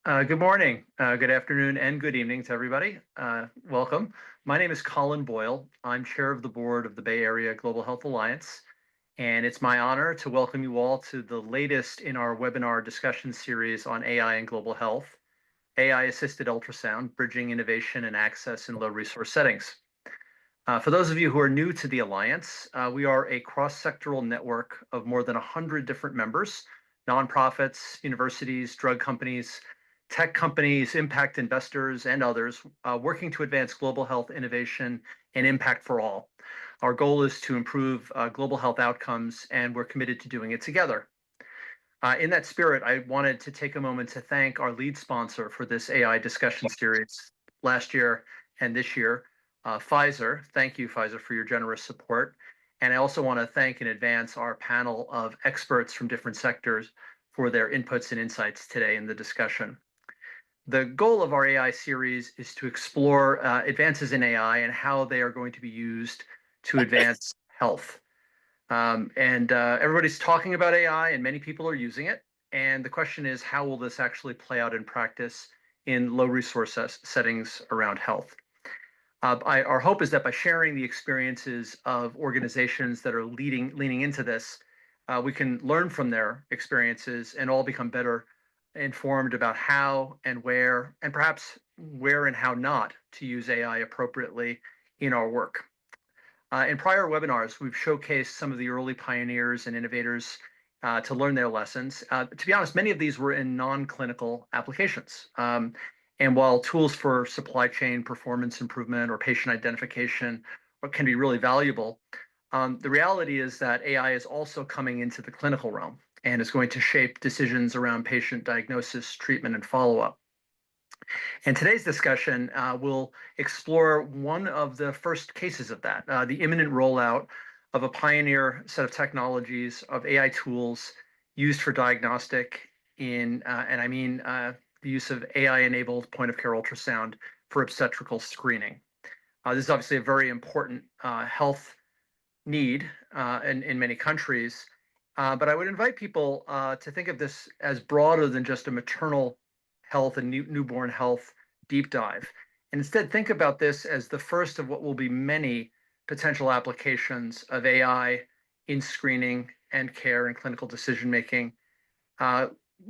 Good morning, good afternoon, and good evening to everybody. Welcome. My name is Colin Boyle. I'm chair of the board of the Bay Area Global Health Alliance, and it's my honor to welcome you all to the latest in our webinar discussion series on AI and global health, AI-Assisted Ultrasound, Bridging Innovation and Access in Low-Resource Settings. For those of you who are new to the Alliance, we are a cross-sectoral network of more than 100 different members, nonprofits, universities, drug companies, tech companies, impact investors, and others working to advance global health innovation and impact for all. Our goal is to improve global health outcomes, and we're committed to doing it together. In that spirit, I wanted to take a moment to thank our lead sponsor for this AI discussion series last year and this year, Pfizer. Thank you, Pfizer, for your generous support. And I also want to thank in advance our panel of experts from different sectors for their inputs and insights today in the discussion. The goal of our AI series is to explore advances in AI and how they are going to be used to advance health. Everybody's talking about AI, and many people are using it. And the question is, how will this actually play out in practice in low resource settings around health? Our hope is that by sharing the experiences of organizations that are leaning into this, we can learn from their experiences and all become better informed about how and where, and perhaps where and how not to use AI appropriately in our work. In prior webinars, we've showcased some of the early pioneers and innovators to learn their lessons. To be honest, many of these were in non-clinical applications. And while tools for supply chain performance improvement or patient identification can be really valuable, the reality is that AI is also coming into the clinical realm and is going to shape decisions around patient diagnosis, treatment, and follow-up. And today's discussion will explore one of the first cases of that, the imminent rollout of a pioneer set of technologies of AI tools used for diagnostic and I mean the use of AI-enabled point-of-care ultrasound for obstetrical screening. This is obviously a very important health need in many countries, but I would invite people to think of this as broader than just a maternal health and newborn health deep dive. And instead, think about this as the first of what will be many potential applications of AI in screening and care and clinical decision making,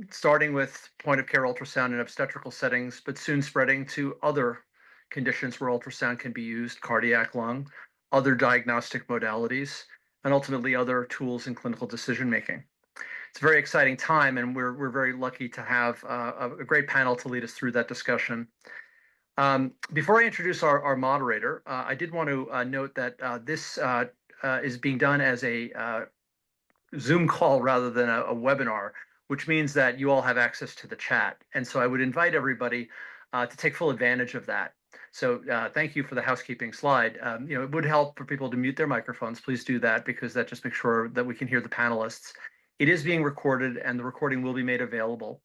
starting with point of care ultrasound in obstetrical settings, but soon spreading to other conditions where ultrasound can be used, cardiac, lung, other diagnostic modalities, and ultimately other tools in clinical decision making. It's a very exciting time, and we're very lucky to have a great panel to lead us through that discussion. Before I introduce our moderator, I did want to note that this is being done as a Zoom call rather than a webinar, which means that you all have access to the chat. And so I would invite everybody to take full advantage of that. So thank you for the housekeeping slide. It would help for people to mute their microphones. Please do that because that just makes sure that we can hear the panelists. It is being recorded and the recording will be made available.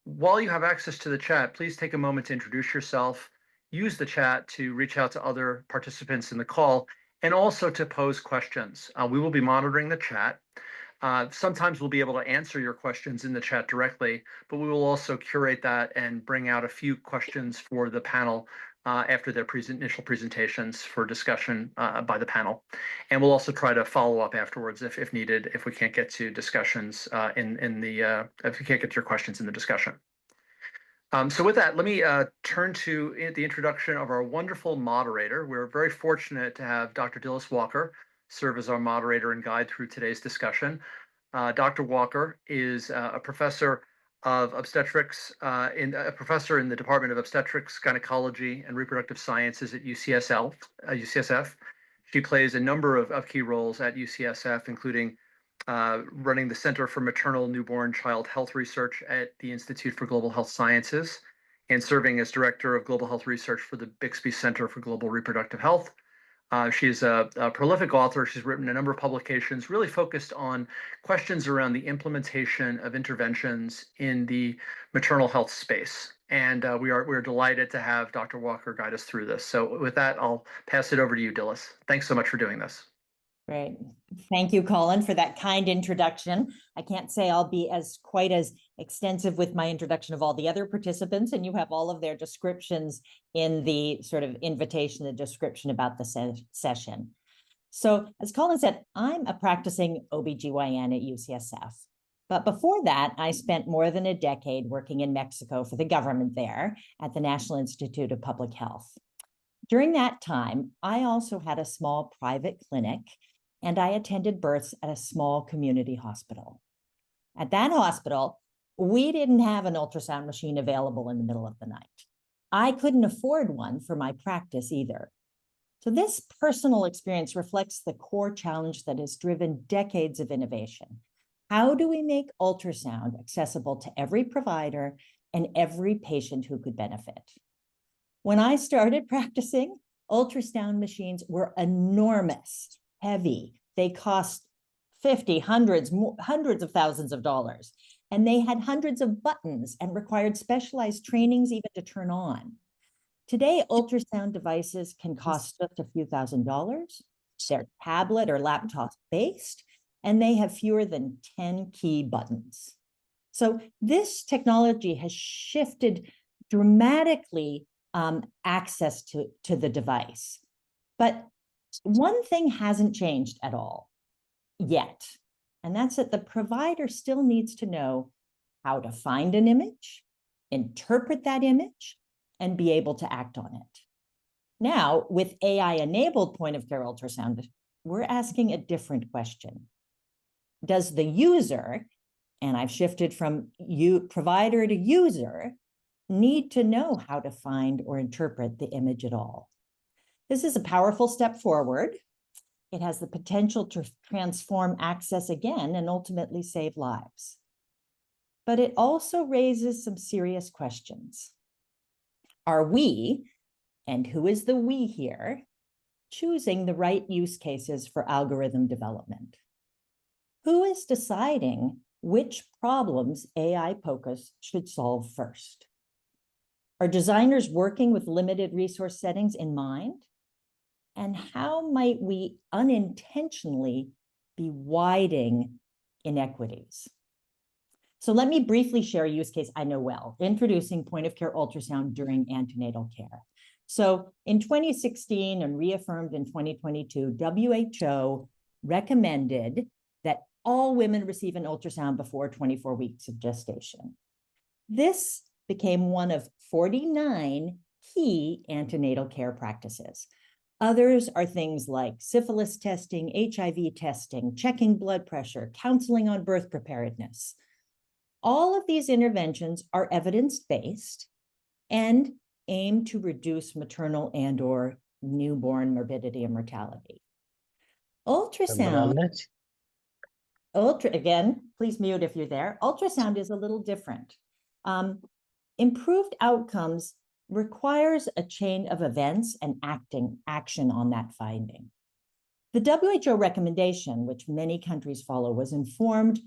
While you have access to the chat, please take a moment to introduce yourself, use the chat to reach out to other participants in the call, and also to pose questions. We will be monitoring the chat. Sometimes we'll be able to answer your questions in the chat directly, but we will also curate that and bring out a few questions for the panel after their initial presentations for discussion by the panel. And we'll also try to follow up afterwards if needed, if we can't get to discussions if we can't get to your questions in the discussion. So with that, let me turn to the introduction of our wonderful moderator. We're very fortunate to have Dr. Dilys Walker serve as our moderator and guide through today's discussion. Dr. Walker is a professor of obstetrics, a professor in the Department of Obstetrics, Gynecology, and Reproductive Sciences at UCSF. She plays a number of key roles at UCSF, including running the Center for Maternal Newborn Child Health Research at the Institute for Global Health Sciences, and serving as Director of Global Health Research for the Bixby Center for Global Reproductive Health. She's a prolific author. She's written a number of publications really focused on questions around the implementation of interventions in the maternal health space. And we're delighted to have Dr. Walker guide us through this. So with that, I'll pass it over to you, Dilys. Thanks so much for doing this. Great. Thank you, Colin, for that kind introduction. I can't say I'll be quite as extensive with my introduction of all the other participants, and you have all of their descriptions in the sort of invitation, the description about the session. So as Colin said, I'm a practicing OBGYN at UCSF. But before that, I spent more than a decade working in Mexico for the government there at the National Institute of Public Health. During that time, I also had a small private clinic, and I attended births at a small community hospital. At that hospital, we didn't have an ultrasound machine available in the middle of the night. I couldn't afford one for my practice either. So this personal experience reflects the core challenge that has driven decades of innovation. How do we make ultrasound accessible to every provider and every patient who could benefit? When I started practicing, ultrasound machines were enormous, heavy. They cost hundreds of thousands of dollars. And they had hundreds of buttons and required specialized trainings even to turn on. Today, ultrasound devices can cost just a few $1,000s. They're tablet or laptop based, and they have fewer than 10 key buttons. So this technology has shifted dramatically access to the device. But one thing hasn't changed at all yet, and that's that the provider still needs to know how to find an image, interpret that image, and be able to act on it. Now, with AI-enabled point-of-care ultrasound, we're asking a different question. Does the user, and I've shifted from provider to user, need to know how to find or interpret the image at all? This is a powerful step forward. It has the potential to transform access again and ultimately save lives. But it also raises some serious questions. Are we, and who is the we here, choosing the right use cases for algorithm development? Who is deciding which problems AI POCUS should solve first? Are designers working with limited resource settings in mind? And how might we unintentionally be widening inequities? So let me briefly share a use case I know well, introducing point-of-care ultrasound during antenatal care. So in 2016 and reaffirmed in 2022, WHO recommended that all women receive an ultrasound before 24 weeks of gestation. This became one of 49 key antenatal care practices. Others are things like syphilis testing, HIV testing, checking blood pressure, counseling on birth preparedness. All of these interventions are evidence-based and aim to reduce maternal and/or newborn morbidity and mortality. Ultrasound, again, please mute if you're there. Ultrasound is a little different. Improved outcomes requires a chain of events and action on that finding. The WHO recommendation, which many countries follow, was informed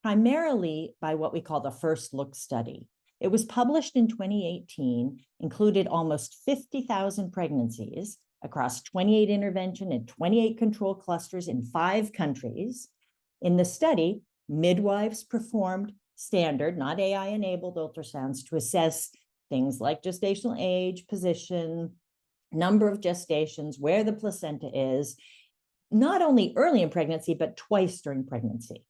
primarily by what we call the First Look study. It was published in 2018, included almost 50,000 pregnancies across 28 intervention and 28 control clusters in 5 countries. In the study, midwives performed standard, not AI-enabled ultrasounds to assess things like gestational age, position, number of gestations, where the placenta is, not only early in pregnancy, but twice during pregnancy.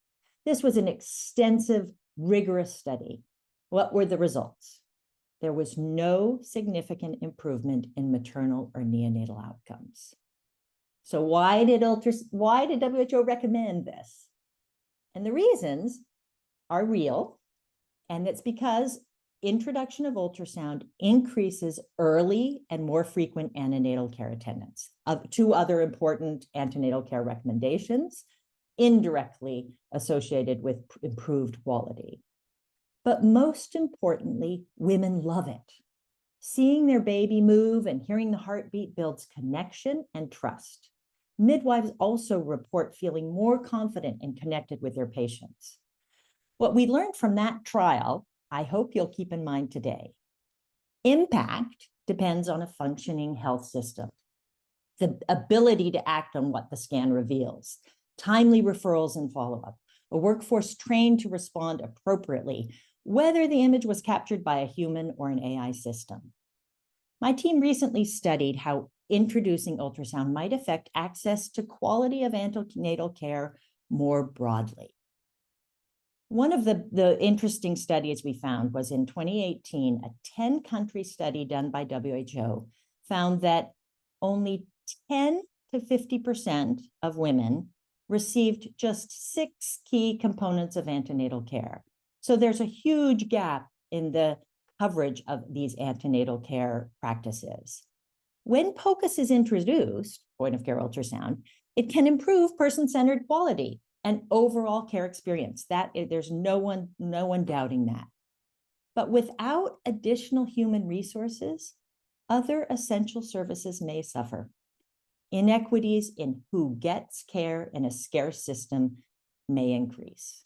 This was an extensive, rigorous study. What were the results? There was no significant improvement in maternal or neonatal outcomes. So why did WHO recommend this? And the reasons are real, and it's because introduction of ultrasound increases early and more frequent antenatal care attendance. 2 other important antenatal care recommendations indirectly associated with improved quality. But most importantly, women love it. Seeing their baby move and hearing the heartbeat builds connection and trust. Midwives also report feeling more confident and connected with their patients. What we learned from that trial, I hope you'll keep in mind today. Impact depends on a functioning health system. the ability to act on what the scan reveals, timely referrals and follow-up, a workforce trained to respond appropriately, whether the image was captured by a human or an AI system. My team recently studied how introducing ultrasound might affect access to quality of antenatal care more broadly. One of the interesting studies we found was in 2018, a 10-country study done by WHO found that only 10 to 50% of women received just 6 key components of antenatal care. So there's a huge gap in the coverage of these antenatal care practices. When POCUS is introduced, point of care ultrasound, it can improve person-centered quality and overall care experience. There's no one doubting that. But without additional human resources, other essential services may suffer. Inequities in who gets care in a scarce system may increase.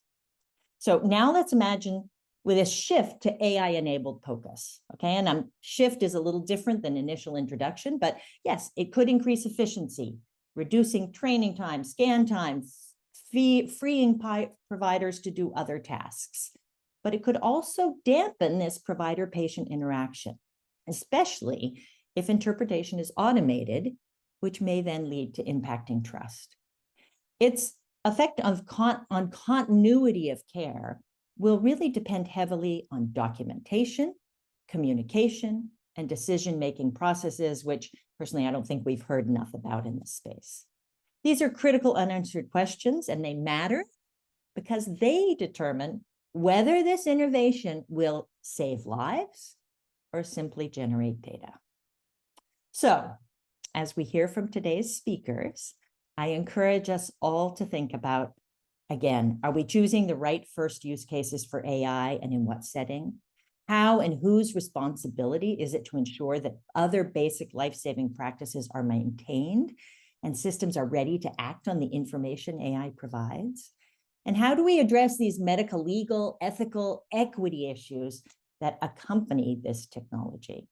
So now let's imagine with a shift to AI-enabled POCUS, okay? And shift is a little different than initial introduction, but yes, it could increase efficiency, reducing training time, scan time, freeing providers to do other tasks. But it could also dampen this provider-patient interaction, especially if interpretation is automated, which may then lead to impacting trust. Its effect on continuity of care will really depend heavily on documentation, communication, and decision-making processes, which personally I don't think we've heard enough about in this space. These are critical unanswered questions, and they matter because they determine whether this innovation will save lives or simply generate data. So, as we hear from today's speakers, I encourage us all to think about, again, are we choosing the right first use cases for AI and in what setting? How and whose responsibility is it to ensure that other basic life-saving practices are maintained and systems are ready to act on the information AI provides? And how do we address these medical, legal, ethical, equity issues that accompany this technology?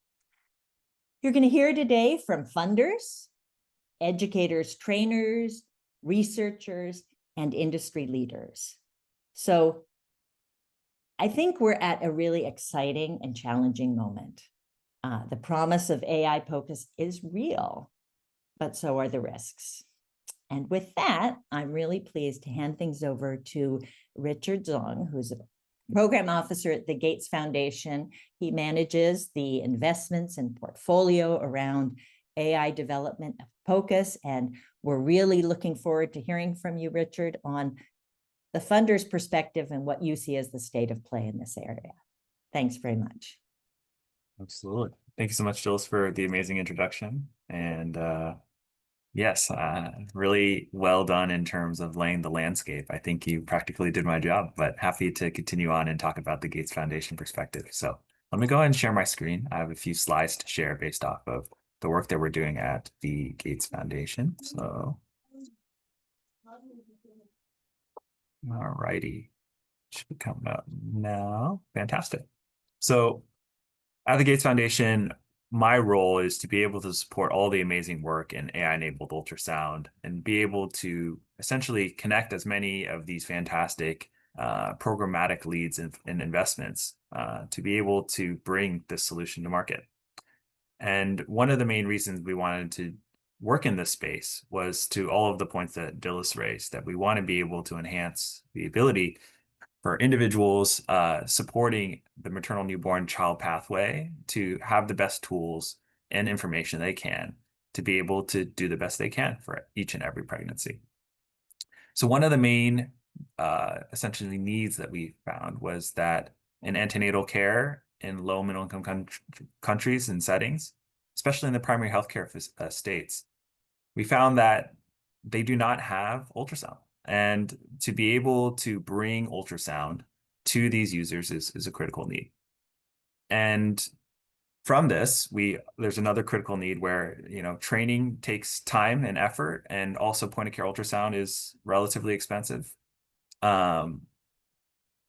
You're going to hear today from funders, educators, trainers, researchers, and industry leaders. So I think we're at a really exciting and challenging moment. The promise of AI POCUS is real, but so are the risks. And with that, I'm really pleased to hand things over to Richard Zong, who's a program officer at the Gates Foundation. He manages the investments and portfolio around AI development of POCUS, and we're really looking forward to hearing from you, Richard, on the funder's perspective and what you see as the state of play in this area. Thanks very much. Absolutely. Thank you so much, Jules, for the amazing introduction. And yes, really well done in terms of laying the landscape. I think you practically did my job, but happy to continue on and talk about the Gates Foundation perspective. So let me go ahead and share my screen. I have a few slides to share based off of the work that we're doing at the Gates Foundation. So, all righty, should be coming up now. Fantastic. So at the Gates Foundation, my role is to be able to support all the amazing work in AI-enabled ultrasound and be able to essentially connect as many of these fantastic programmatic leads and investments to be able to bring this solution to market. And one of the main reasons we wanted to work in this space was to all of the points that Dilys raised, that we want to be able to enhance the ability for individuals supporting the maternal newborn child pathway to have the best tools and information they can to be able to do the best they can for each and every pregnancy. So one of the main essentially needs that we found was that in antenatal care in low middle income countries and settings, especially in the primary healthcare states, we found that they do not have ultrasound. And to be able to bring ultrasound to these users is a critical need. And from this, there's another critical need where, training takes time and effort, and also point of care ultrasound is relatively expensive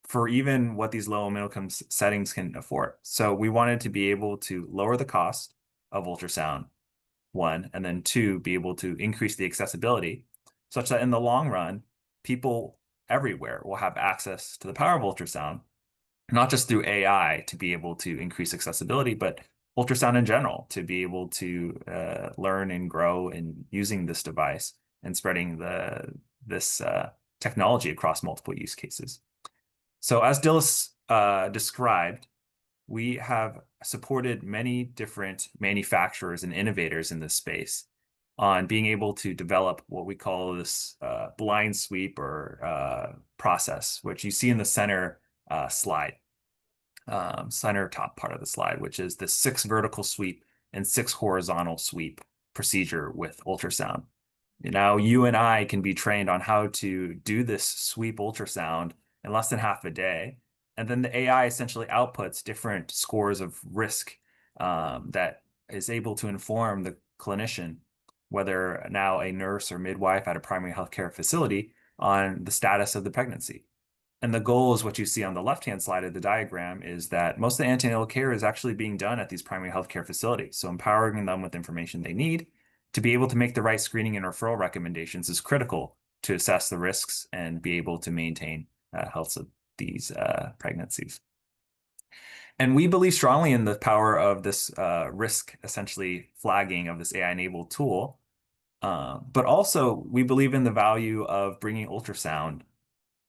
for even what these low and middle income settings can afford. So we wanted to be able to lower the cost of ultrasound one, and then two, be able to increase the accessibility such that in the long run, people everywhere will have access to the power of ultrasound, not just through AI to be able to increase accessibility, but ultrasound in general to be able to learn and grow in using this device and spreading this technology across multiple use cases. So as Dilys described, we have supported many different manufacturers and innovators in this space on being able to develop what we call this blind sweep or process, which you see in the center slide, center top part of the slide, which is the 6 vertical sweep and 6 horizontal sweep procedure with ultrasound. Now you and I can be trained on how to do this sweep ultrasound in less than half a day. And then the AI essentially outputs different scores of risk that is able to inform the clinician, whether now a nurse or midwife at a primary healthcare facility, on the status of the pregnancy. And the goal is what you see on the left-hand side of the diagram is that most of the antenatal care is actually being done at these primary healthcare facilities. So empowering them with information they need to be able to make the right screening and referral recommendations is critical to assess the risks and be able to maintain health of these pregnancies. And we believe strongly in the power of this risk essentially flagging of this AI-enabled tool. But also we believe in the value of bringing ultrasound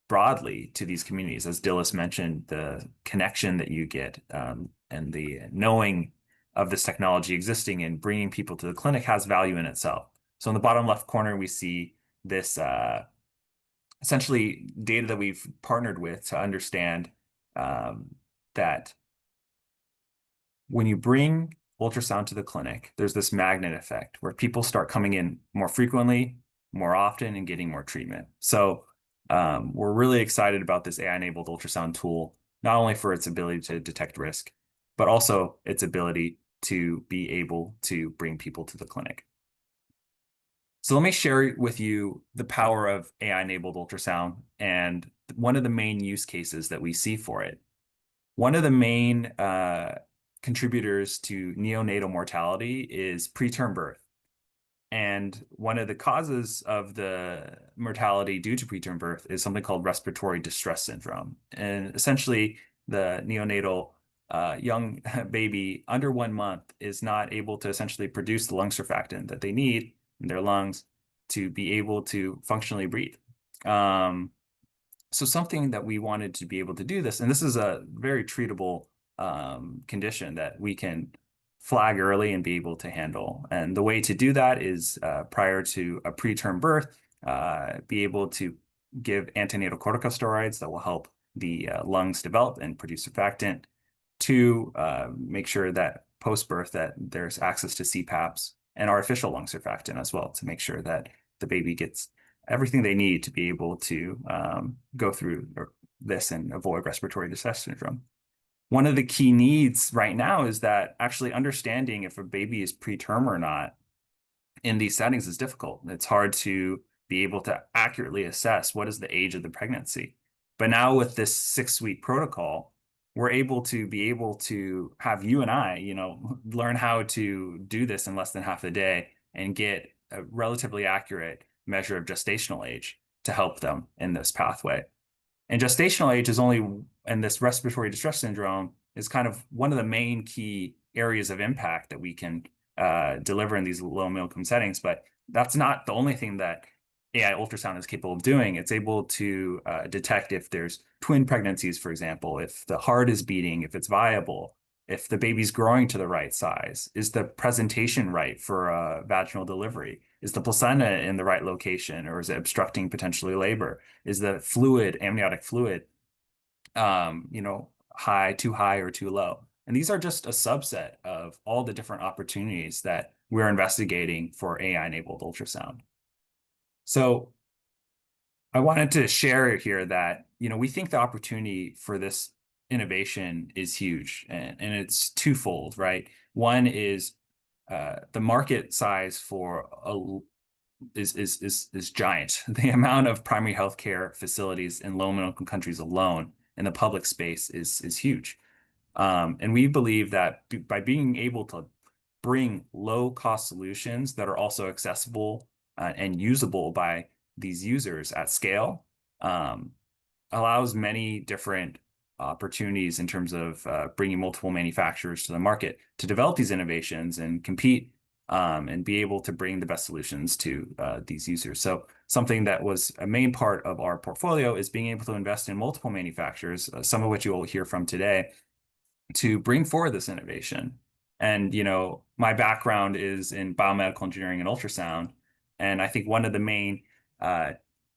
broadly to these communities. As Dilys mentioned, the connection that you get and the knowing of this technology existing and bringing people to the clinic has value in itself. So in the bottom left corner, we see this essentially data that we've partnered with to understand that when you bring ultrasound to the clinic, there's this magnet effect where people start coming in more frequently, more often, and getting more treatment. So we're really excited about this AI-enabled ultrasound tool, not only for its ability to detect risk, but also its ability to be able to bring people to the clinic. So let me share with you the power of AI-enabled ultrasound and one of the main use cases that we see for it. One of the main contributors to neonatal mortality is preterm birth. And one of the causes of the mortality due to preterm birth is something called respiratory distress syndrome. And essentially, the neonatal young baby under 1 month is not able to essentially produce the lung surfactant that they need in their lungs to be able to functionally breathe. So something that we wanted to be able to do this, and this is a very treatable condition that we can flag early and be able to handle. And the way to do that is prior to a preterm birth, be able to give antenatal corticosteroids that will help the lungs develop and produce surfactant. To make sure that post-birth that there's access to CPAPs and artificial lung surfactant as well to make sure that the baby gets everything they need to be able to go through this and avoid respiratory distress syndrome. One of the key needs right now is that actually understanding if a baby is preterm or not in these settings is difficult. It's hard to be able to accurately assess what is the age of the pregnancy. But now with this 6-week protocol, we're able to have you and I, learn how to do this in less than half a day and get a relatively accurate measure of gestational age to help them in this pathway. And gestational age is only, and this respiratory distress syndrome is kind of one of the main key areas of impact that we can deliver in these low income settings. But that's not the only thing that AI ultrasound is capable of doing. It's able to detect if there's twin pregnancies, for example, if the heart is beating, if it's viable, if the baby's growing to the right size, is the presentation right for vaginal delivery? Is the placenta in the right location, or is it obstructing potentially labor? Is the fluid, amniotic fluid, high, too high or too low? And these are just a subset of all the different opportunities that we're investigating for AI-enabled ultrasound. So I wanted to share here that, we think the opportunity for this innovation is huge, and it's twofold, right? One is the market size for is giant. The amount of primary healthcare facilities in low-income countries alone in the public space is huge. And we believe that by being able to bring low-cost solutions that are also accessible and usable by these users at scale, allows many different opportunities in terms of bringing multiple manufacturers to the market to develop these innovations and compete and be able to bring the best solutions to these users. So something that was a main part of our portfolio is being able to invest in multiple manufacturers, some of which you will hear from today, to bring forward this innovation. And, my background is in biomedical engineering and ultrasound. And I think one of the main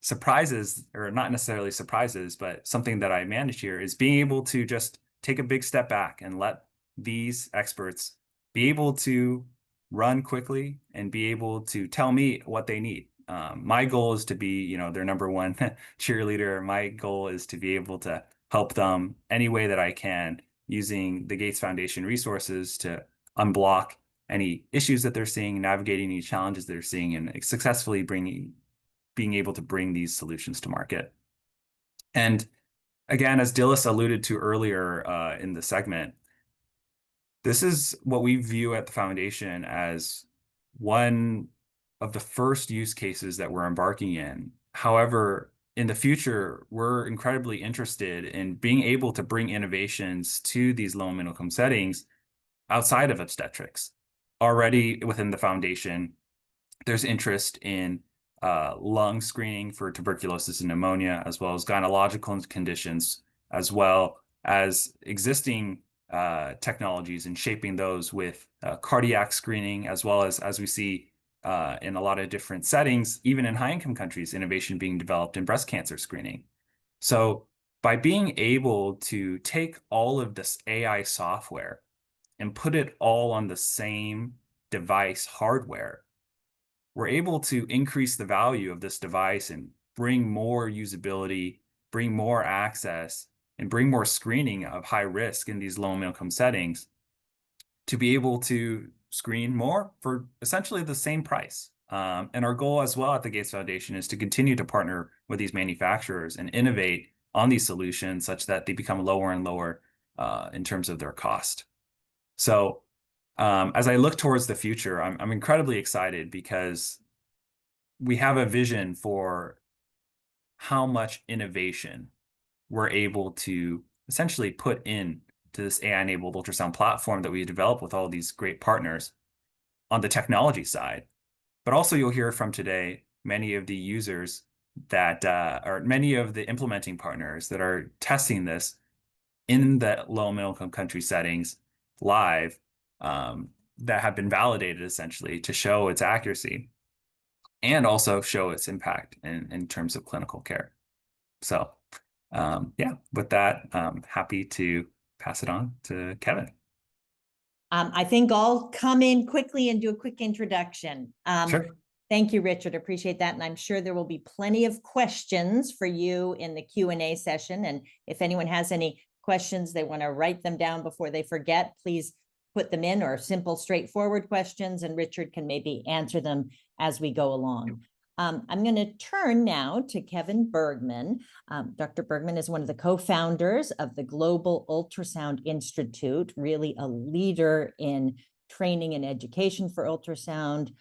surprises, or not necessarily surprises, but something that I manage here is being able to just take a big step back and let these experts be able to run quickly and be able to tell me what they need. My goal is to be, their number one cheerleader. My goal is to be able to help them any way that I can, using the Gates Foundation resources to unblock any issues that they're seeing, navigating any challenges they're seeing, and successfully being able to bring these solutions to market. And again, as Dilys alluded to earlier in the segment, this is what we view at the foundation as one of the first use cases that we're embarking in. However, in the future, we're incredibly interested in being able to bring innovations to these low and middle income settings outside of obstetrics. Already within the foundation, there's interest in lung screening for tuberculosis and pneumonia, as well as gynecological conditions, as well as existing technologies and shaping those with cardiac screening, as well as we see in a lot of different settings, even in high-income countries, innovation being developed in breast cancer screening. So by being able to take all of this AI software and put it all on the same device hardware, we're able to increase the value of this device and bring more usability, bring more access, and bring more screening of high risk in these low and middle income settings to be able to screen more for essentially the same price. And our goal as well at the Gates Foundation is to continue to partner with these manufacturers and innovate on these solutions such that they become lower and lower in terms of their cost. So as I look towards the future, I'm incredibly excited because we have a vision for how much innovation we're able to essentially put in to this AI-enabled ultrasound platform that we develop with all these great partners on the technology side. But also you'll hear from today many of the users that or many of the implementing partners that are testing this in the low and middle income country settings live, that have been validated essentially to show its accuracy and also show its impact in terms of clinical care. So yeah, with that, I'm happy to pass it on to Kevin. I think I'll come in quickly and do a quick introduction. Sure. Thank you, Richard. Appreciate that. And I'm sure there will be plenty of questions for you in the Q&A session. And if anyone has any questions, they want to write them down before they forget, please put them in, or simple, straightforward questions, and Richard can maybe answer them as we go along. I'm going to turn now to Kevin Bergman. Dr. Bergman is one of the co-founders of the Global Ultrasound Institute, really a leader in training and education for ultrasound.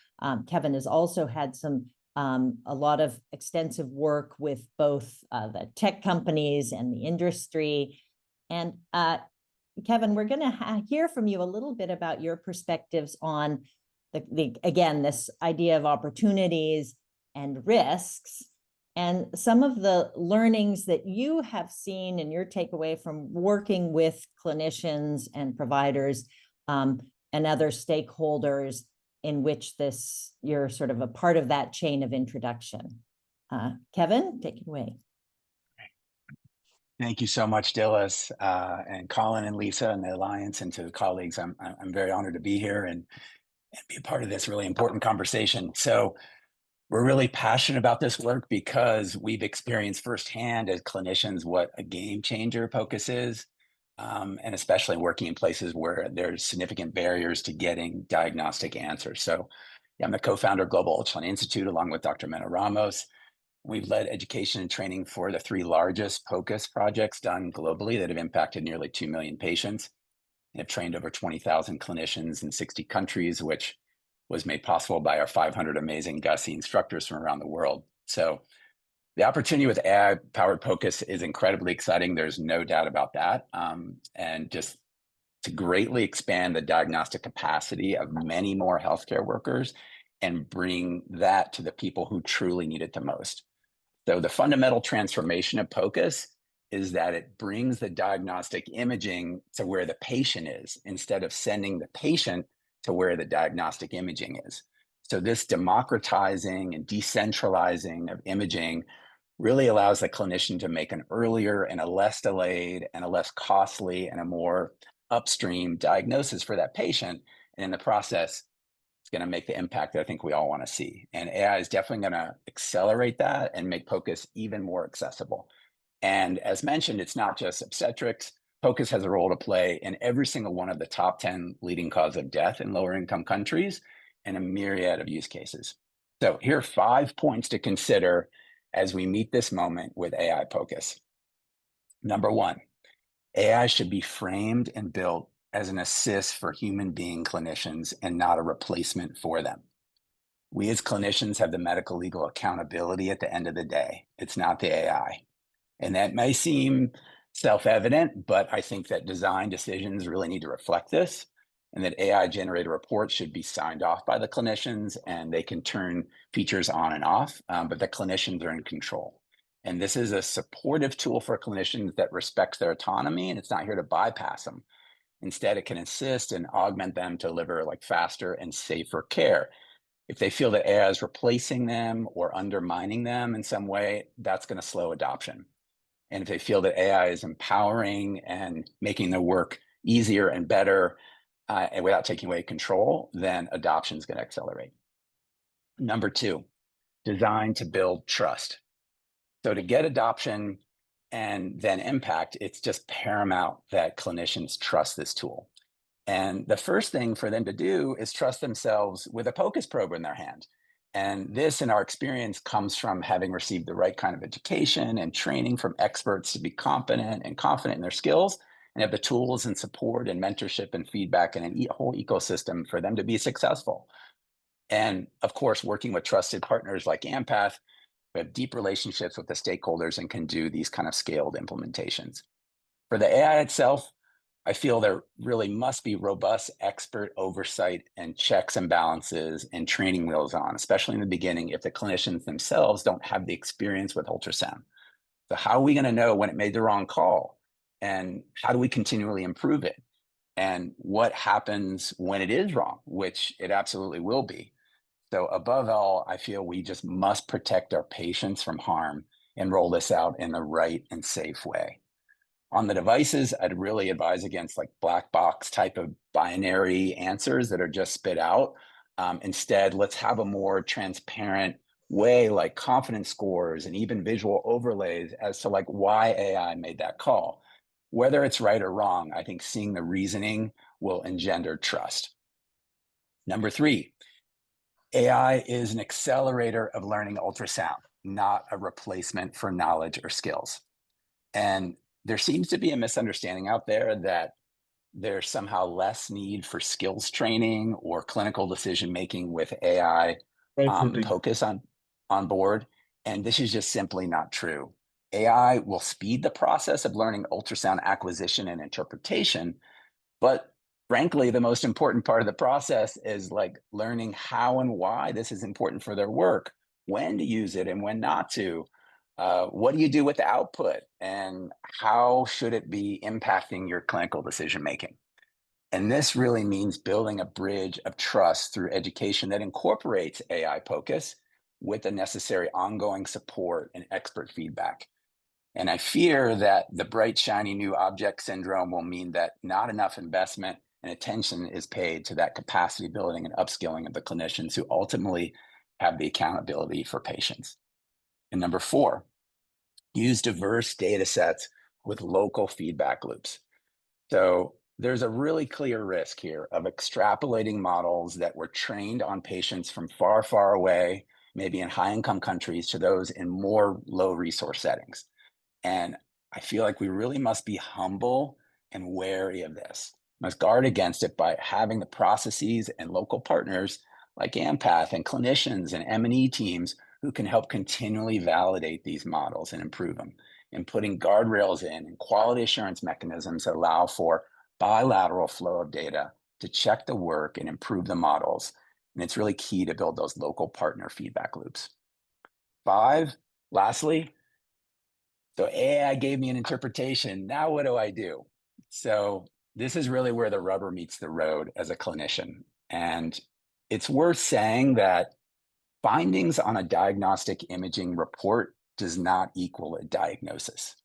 Kevin has also had a lot of extensive work with both the tech companies and the industry. And Kevin, we're going to hear from you a little bit about your perspectives on again, this idea of opportunities and risks, and some of the learnings that you have seen and your takeaway from working with clinicians and providers and other stakeholders in which you're sort of a part of that chain of introduction. Kevin, take it away. Thank you so much, Dilys, and Colin and Lisa and the Alliance, and to the colleagues. I'm very honored to be here and be a part of this really important conversation. So we're really passionate about this work because we've experienced firsthand as clinicians what a game changer POCUS is, and especially working in places where there's significant barriers to getting diagnostic answers. So yeah, I'm the co-founder of Global Ultrasound Institute along with Dr. Mena Ramos. We've led education and training for the 3 largest POCUS projects done globally that have impacted nearly 2 million patients. and have trained over 20,000 clinicians in 60 countries, which was made possible by our 500 amazing Gussie instructors from around the world. So the opportunity with AI-powered POCUS is incredibly exciting. There's no doubt about that. And just to greatly expand the diagnostic capacity of many more healthcare workers and bring that to the people who truly need it the most. So the fundamental transformation of POCUS is that it brings the diagnostic imaging to where the patient is instead of sending the patient to where the diagnostic imaging is. So this democratizing and decentralizing of imaging really allows the clinician to make an earlier and a less delayed and a less costly and a more upstream diagnosis for that patient. And in the process, it's going to make the impact that I think we all want to see. And AI is definitely going to accelerate that and make POCUS even more accessible. And as mentioned, it's not just obstetrics. POCUS has a role to play in every single one of the top 10 leading causes of death in lower income countries and a myriad of use cases. So here are 5 points to consider as we meet this moment with AI POCUS. Number 1, AI should be framed and built as an assist for human being clinicians and not a replacement for them. We as clinicians have the medical legal accountability at the end of the day. It's not the AI. And that may seem self-evident, but I think that design decisions really need to reflect this, and that AI-generated reports should be signed off by the clinicians, and they can turn features on and off, but the clinicians are in control. And this is a supportive tool for clinicians that respects their autonomy, and it's not here to bypass them. Instead, it can assist and augment them to deliver like faster and safer care. If they feel that AI is replacing them or undermining them in some way, that's going to slow adoption. And if they feel that AI is empowering and making their work easier and better and without taking away control, then adoption is going to accelerate. Number 2, designed to build trust. So to get adoption and then impact, it's just paramount that clinicians trust this tool. And the first thing for them to do is trust themselves with a POCUS probe in their hand. And this, in our experience, comes from having received the right kind of education and training from experts to be competent and confident in their skills and have the tools and support and mentorship and feedback and a whole ecosystem for them to be successful. And of course, working with trusted partners like Ampath, we have deep relationships with the stakeholders and can do these kind of scaled implementations. For the AI itself, I feel there really must be robust expert oversight and checks and balances and training wheels on, especially in the beginning, if the clinicians themselves don't have the experience with ultrasound. So how are we going to know when it made the wrong call? And how do we continually improve it? And what happens when it is wrong, which it absolutely will be. So above all, I feel we just must protect our patients from harm and roll this out in the right and safe way. On the devices, I'd really advise against like black box type of binary answers that are just spit out. Instead, let's have a more transparent way, like confidence scores and even visual overlays as to like why AI made that call. Whether it's right or wrong, I think seeing the reasoning will engender trust. Number 3, AI is an accelerator of learning ultrasound, not a replacement for knowledge or skills. And there seems to be a misunderstanding out there that there's somehow less need for skills training or clinical decision making with AI POCUS on board. And this is just simply not true. AI will speed the process of learning ultrasound acquisition and interpretation, but frankly, the most important part of the process is like learning how and why this is important for their work, when to use it and when not to. What do you do with the output, and how should it be impacting your clinical decision making? And this really means building a bridge of trust through education that incorporates AI POCUS with the necessary ongoing support and expert feedback. And I fear that the bright, shiny new object syndrome will mean that not enough investment and attention is paid to that capacity building and upskilling of the clinicians who ultimately have the accountability for patients. And number 4, use diverse data sets with local feedback loops. So there's a really clear risk here of extrapolating models that were trained on patients from far, far away, maybe in high-income countries, to those in more low-resource settings. And I feel like we really must be humble and wary of this. must guard against it by having the processes and local partners like AMPATH and clinicians and M&E teams who can help continually validate these models and improve them, and putting guardrails in and quality assurance mechanisms that allow for bilateral flow of data to check the work and improve the models. And it's really key to build those local partner feedback loops. 5, lastly, so AI gave me an interpretation. Now what do I do? So this is really where the rubber meets the road as a clinician. And it's worth saying that findings on a diagnostic imaging report does not equal a diagnosis.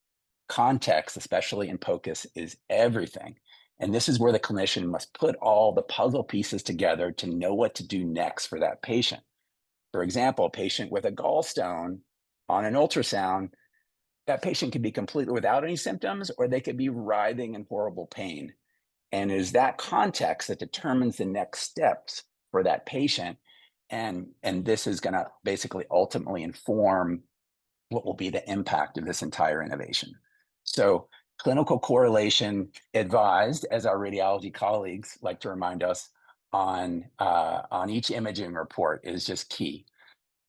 Context, especially in POCUS, is everything. And this is where the clinician must put all the puzzle pieces together to know what to do next for that patient. For example, a patient with a gallstone on an ultrasound, that patient could be completely without any symptoms, or they could be writhing in horrible pain. And it is that context that determines the next steps for that patient. And this is going to basically ultimately inform what will be the impact of this entire innovation. So clinical correlation advised, as our radiology colleagues like to remind us, on each imaging report is just key.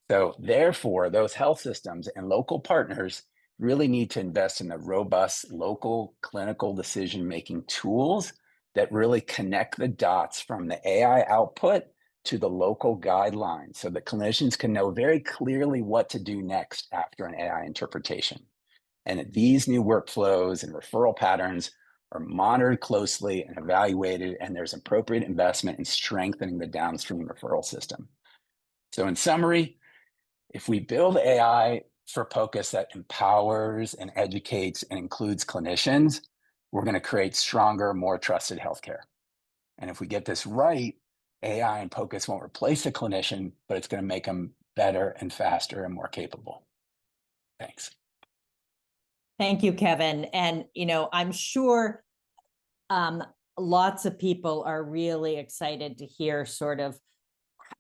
So therefore, those health systems and local partners really need to invest in the robust local clinical decision-making tools that really connect the dots from the AI output to the local guidelines so that clinicians can know very clearly what to do next after an AI interpretation. And that these new workflows and referral patterns are monitored closely and evaluated, and there's appropriate investment in strengthening the downstream referral system. So in summary, if we build AI for POCUS that empowers and educates and includes clinicians, we're going to create stronger, more trusted healthcare. And if we get this right, AI and POCUS won't replace the clinician, but it's going to make them better and faster and more capable. Thanks. Thank you, Kevin. And, I'm sure lots of people are really excited to hear sort of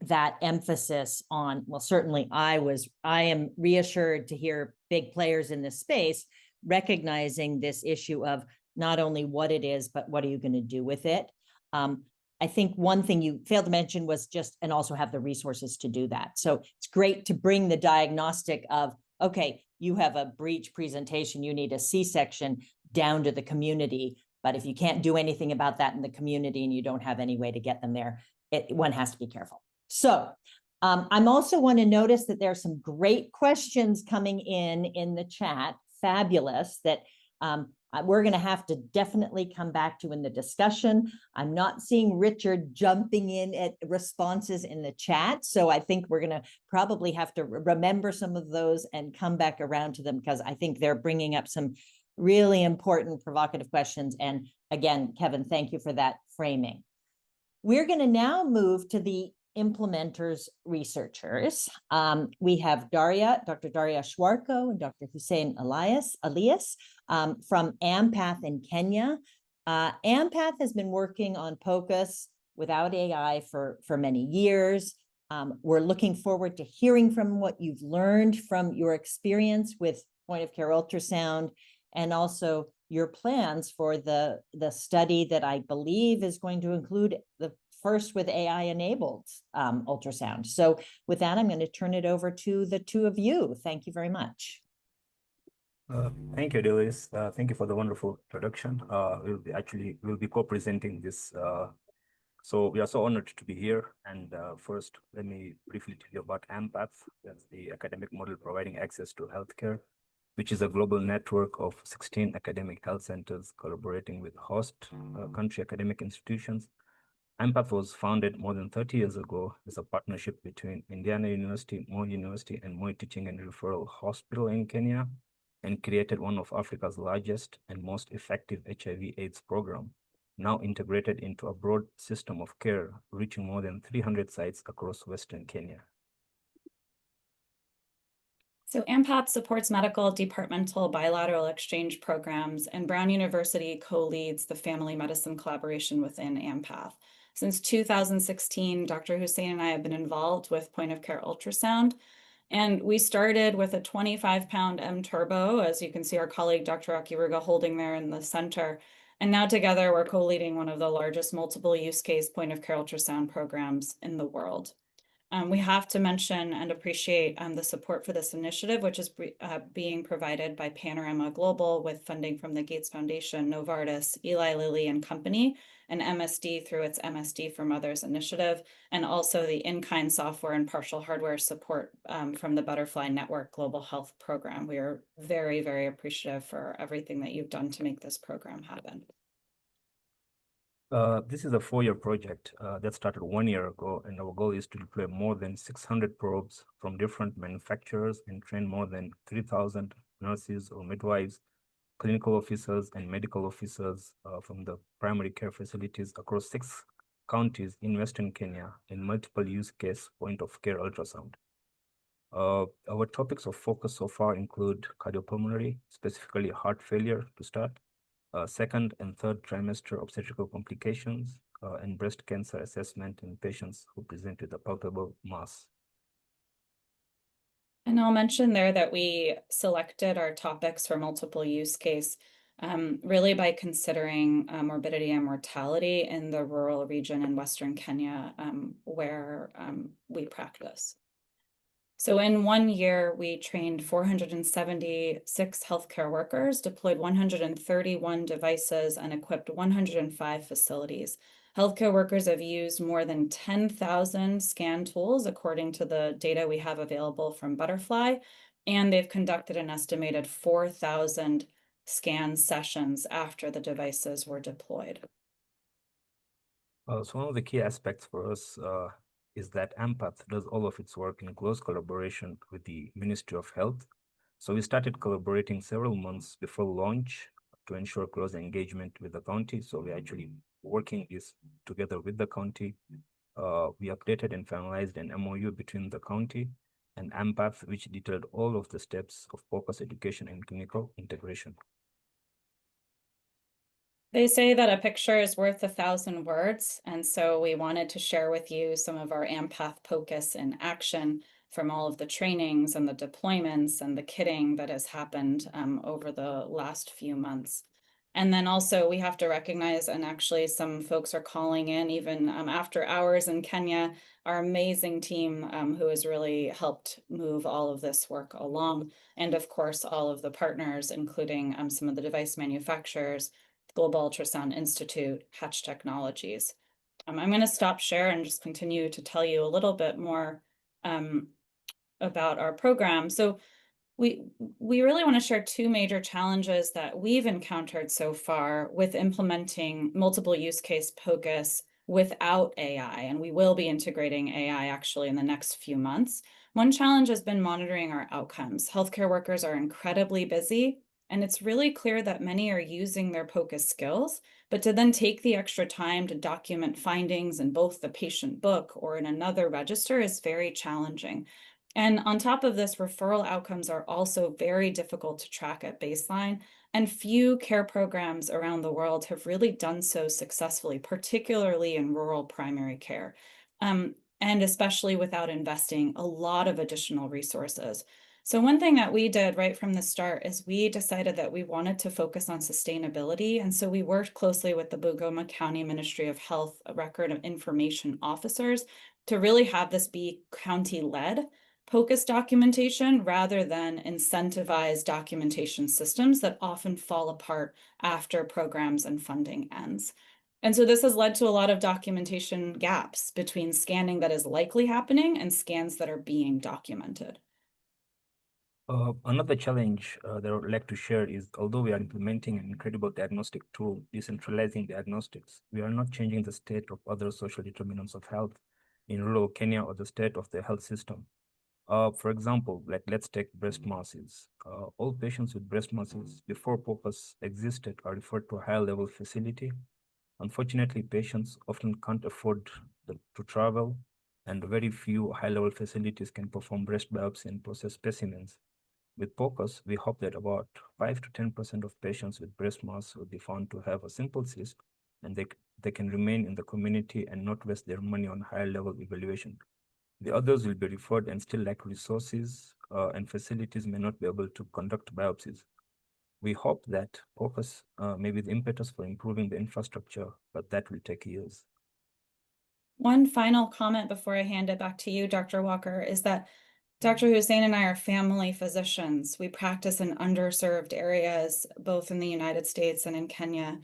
that emphasis on, well, certainly I am reassured to hear big players in this space recognizing this issue of not only what it is, but what are you going to do with it? I think one thing you failed to mention was and also have the resources to do that. So it's great to bring the diagnostic of, okay, you have a breech presentation, you need a C-section, down to the community. But if you can't do anything about that in the community and you don't have any way to get them there, one has to be careful. So I'm also want to notice that there are some great questions coming in the chat, fabulous, that we're going to have to definitely come back to in the discussion. I'm not seeing Richard jumping in at responses in the chat, so I think we're going to probably have to remember some of those and come back around to them, because I think they're bringing up some really important provocative questions. And again, Kevin, thank you for that framing. We're going to now move to the implementers researchers. We have Dr. Daria Schwarko and Dr. Hussein Elias from AMPATH in Kenya. AMPATH has been working on POCUS without AI for many years. We're looking forward to hearing from what you've learned from your experience with point-of-care ultrasound, and also your plans for the study that I believe is going to include the first with AI-enabled ultrasound. So with that, I'm going to turn it over to the two of you. Thank you very much. Thank you, Delis. Thank you for the wonderful introduction. We'll be co-presenting this. So we are so honored to be here. And first, let me briefly tell you about AMPATH. That's the academic model providing access to healthcare, which is a global network of 16 academic health centers collaborating with host country academic institutions. AMPATH was founded more than 30 years ago as a partnership between Indiana University, Moi University, and Moi Teaching and Referral Hospital in Kenya, and created one of Africa's largest and most effective HIV/AIDS program, now integrated into a broad system of care, reaching more than 300 sites across Western Kenya. So AMPATH supports medical departmental bilateral exchange programs, and Brown University co-leads the family medicine collaboration within AMPATH. Since 2016, Dr. Hussein and I have been involved with point-of-care ultrasound, and we started with a 25-pound M-Turbo, as you can see our colleague Dr. Akiruga holding there in the center, And now together, we're co-leading one of the largest multiple use case point of care ultrasound programs in the world. We have to mention and appreciate the support for this initiative, which is being provided by Panorama Global with funding from the Gates Foundation, Novartis, Eli Lilly and Company, and MSD through its MSD for Mothers initiative, and also the in-kind software and partial hardware support from the Butterfly Network Global Health Program. We are very, very appreciative for everything that you've done to make this program happen. This is a 4-year project that started 1 year ago, and our goal is to deploy more than 600 probes from different manufacturers and train more than 3,000 nurses or midwives, clinical officers, and medical officers from the primary care facilities across 6 counties in Western Kenya in multiple use case point of care ultrasound. Our topics of focus so far include cardiopulmonary, specifically heart failure to start, second and third trimester obstetrical complications, and breast cancer assessment in patients who present with a palpable mass. And I'll mention there that we selected our topics for multiple use case really by considering morbidity and mortality in the rural region in Western Kenya where we practice. So in 1 year, we trained 476 healthcare workers, deployed 131 devices, and equipped 105 facilities. Healthcare workers have used more than 10,000 scan tools, according to the data we have available from Butterfly, and they've conducted an estimated 4,000 scan sessions after the devices were deployed. So one of the key aspects for us is that Empath does all of its work in close collaboration with the Ministry of Health. So we started collaborating several months before launch to ensure close engagement with the county. So we're actually working this together with the county. We updated and finalized an MOU between the county and Empath, which detailed all of the steps of focus education and clinical integration. They say that a picture is worth 1,000 words, and so we wanted to share with you some of our Empath focus in action from all of the trainings and the deployments and the kitting that has happened over the last few months. And then also we have to recognize, and actually some folks are calling in even after hours in Kenya, our amazing team who has really helped move all of this work along. And of course, all of the partners, including some of the device manufacturers, Global Ultrasound Institute, Hatch Technologies. I'm going to stop share and just continue to tell you a little bit more about our program. So we really want to share 2 major challenges that we've encountered so far with implementing multiple use case focus without AI, and we will be integrating AI actually in the next few months. One challenge has been monitoring our outcomes. Healthcare workers are incredibly busy, and it's really clear that many are using their POCUS skills, but to then take the extra time to document findings in both the patient book or in another register is very challenging. And on top of this, referral outcomes are also very difficult to track at baseline, and few care programs around the world have really done so successfully, particularly in rural primary care, and especially without investing a lot of additional resources. So one thing that we did right from the start is we decided that we wanted to focus on sustainability. And so we worked closely with the Bungoma County Ministry of Health Record of Information Officers to really have this be county-led POCUS documentation rather than incentivized documentation systems that often fall apart after programs and funding ends. And so this has led to a lot of documentation gaps between scanning that is likely happening and scans that are being documented. Another challenge that I would like to share is, although we are implementing an incredible diagnostic tool, decentralizing diagnostics, we are not changing the state of other social determinants of health in rural Kenya or the state of the health system. For example, let's take breast masses. All patients with breast masses before POCUS existed are referred to a high-level facility. Unfortunately, patients often can't afford to travel, and very few high-level facilities can perform breast biopsy and process specimens. With POCUS, we hope that about 5 to 10% of patients with breast mass will be found to have a simple cyst, and they can remain in the community and not waste their money on higher-level evaluation. The others will be referred and still lack resources, and facilities may not be able to conduct biopsies. we hope that focus may be the impetus for improving the infrastructure, but that will take years. One final comment before I hand it back to you, Dr. Walker, is that Dr. Hussain and I are family physicians. We practice in underserved areas, both in the United States and in Kenya.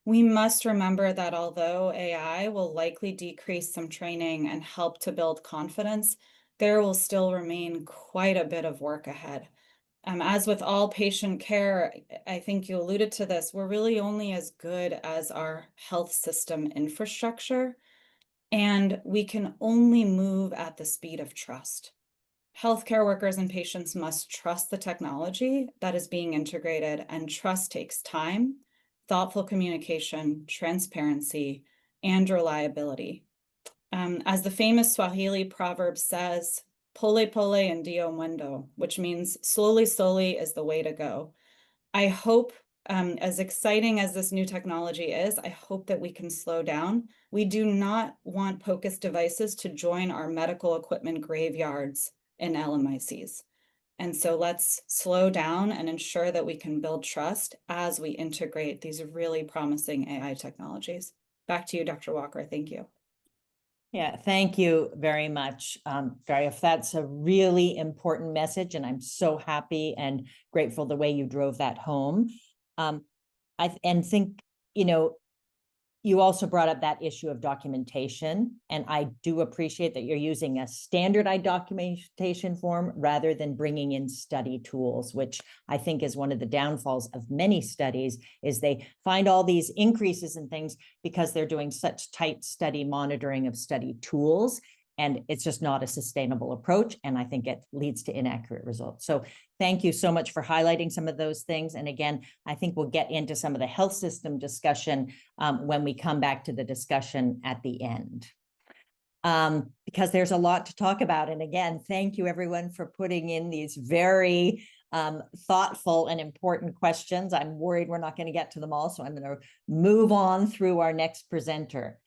We must remember that although AI will likely decrease some training and help to build confidence, there will still remain quite a bit of work ahead. As with all patient care, I think you alluded to this, we're really only as good as our health system infrastructure, and we can only move at the speed of trust. Healthcare workers and patients must trust the technology that is being integrated, and trust takes time, thoughtful communication, transparency, and reliability. As the famous Swahili proverb says, pole pole and dio mundo, which means slowly, slowly is the way to go. I hope, as exciting as this new technology is, I hope that we can slow down. We do not want POCUS devices to join our medical equipment graveyards in LMICs. And so let's slow down and ensure that we can build trust as we integrate these really promising AI technologies. Back to you, Dr. Walker. Thank you. Yeah, thank you very much, Garif. That's a really important message, and I'm so happy and grateful the way you drove that home. I think, you also brought up that issue of documentation, and I do appreciate that you're using a standardized documentation form rather than bringing in study tools, which I think is one of the downfalls of many studies, is they find all these increases in things because they're doing such tight study monitoring of study tools, and it's just not a sustainable approach, and I think it leads to inaccurate results. So thank you so much for highlighting some of those things. And again, I think we'll get into some of the health system discussion when we come back to the discussion at the end. Because there's a lot to talk about. And again, thank you everyone for putting in these very thoughtful and important questions. I'm worried we're not going to get to them all, so I'm going to move on through our next presenter.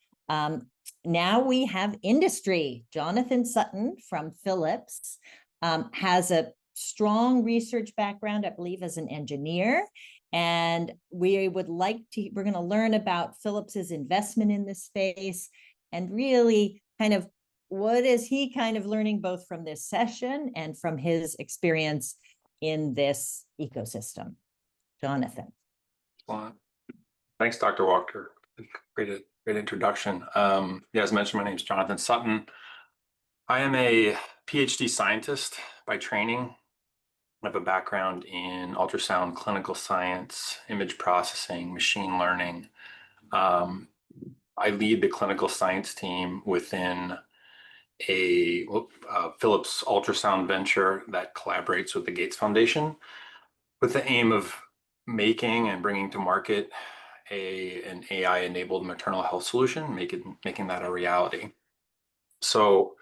Now we have industry. Jonathan Sutton from Philips has a strong research background, I believe, as an engineer. And we're going to learn about Philips's investment in this space and really kind of what is he kind of learning both from this session and from his experience in this ecosystem. Jonathan. Well, thanks, Dr. Walker. Great introduction. As mentioned, my name is Jonathan Sutton. I am a PhD scientist by training. I have a background in ultrasound, clinical science, image processing, machine learning. I lead the clinical science team within a Philips ultrasound venture that collaborates with the Gates Foundation with the aim of making and bringing to market an AI-enabled maternal health solution, making that a reality. So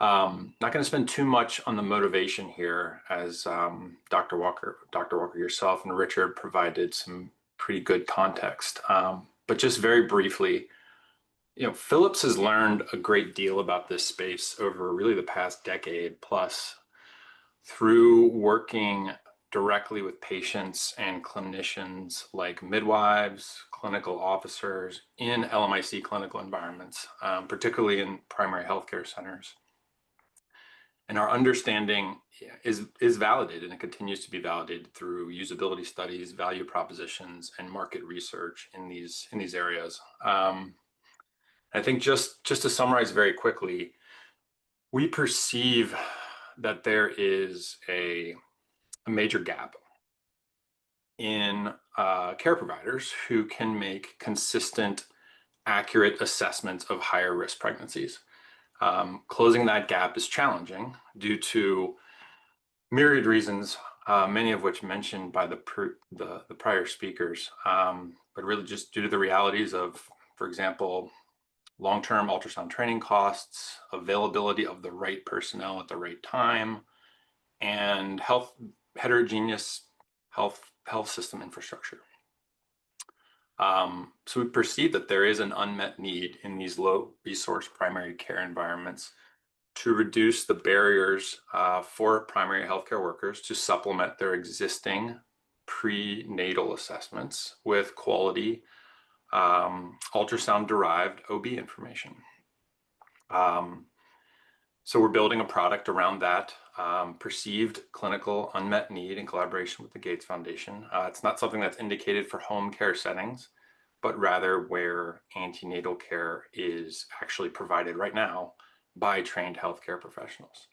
not going to spend too much on the motivation here, as Dr. Walker yourself and Richard provided some pretty good context. But just very briefly, Philips has learned a great deal about this space over really the past decade plus through working directly with patients and clinicians like midwives, clinical officers in LMIC clinical environments, particularly in primary healthcare centers. And our understanding is validated, and it continues to be validated through usability studies, value propositions, and market research in these areas. I think just to summarize very quickly, we perceive that there is a major gap in care providers who can make consistent, accurate assessments of higher risk pregnancies. Closing that gap is challenging due to myriad reasons, many of which mentioned by the prior speakers, but really just due to the realities of, for example, long-term ultrasound training costs, availability of the right personnel at the right time, and heterogeneous health system infrastructure. So we perceive that there is an unmet need in these low resource primary care environments to reduce the barriers for primary healthcare workers to supplement their existing prenatal assessments with quality ultrasound-derived OB information. So we're building a product around that perceived clinical unmet need in collaboration with the Gates Foundation. It's not something that's indicated for home care settings, but rather where antenatal care is actually provided right now by trained healthcare professionals.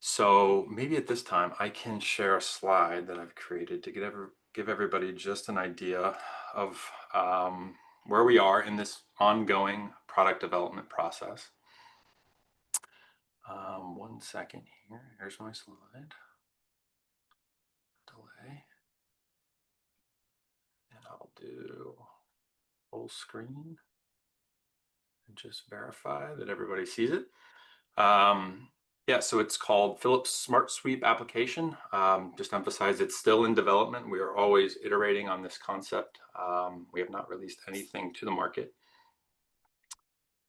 So maybe at this time I can share a slide that I've created to give everybody just an idea of where we are in this ongoing product development process. 1 second here. Here's my slide. Delay. And I'll do full screen and just verify that everybody sees it. Yeah, so it's called Philips Smart Sweep application. Just emphasize it's still in development. We are always iterating on this concept. We have not released anything to the market.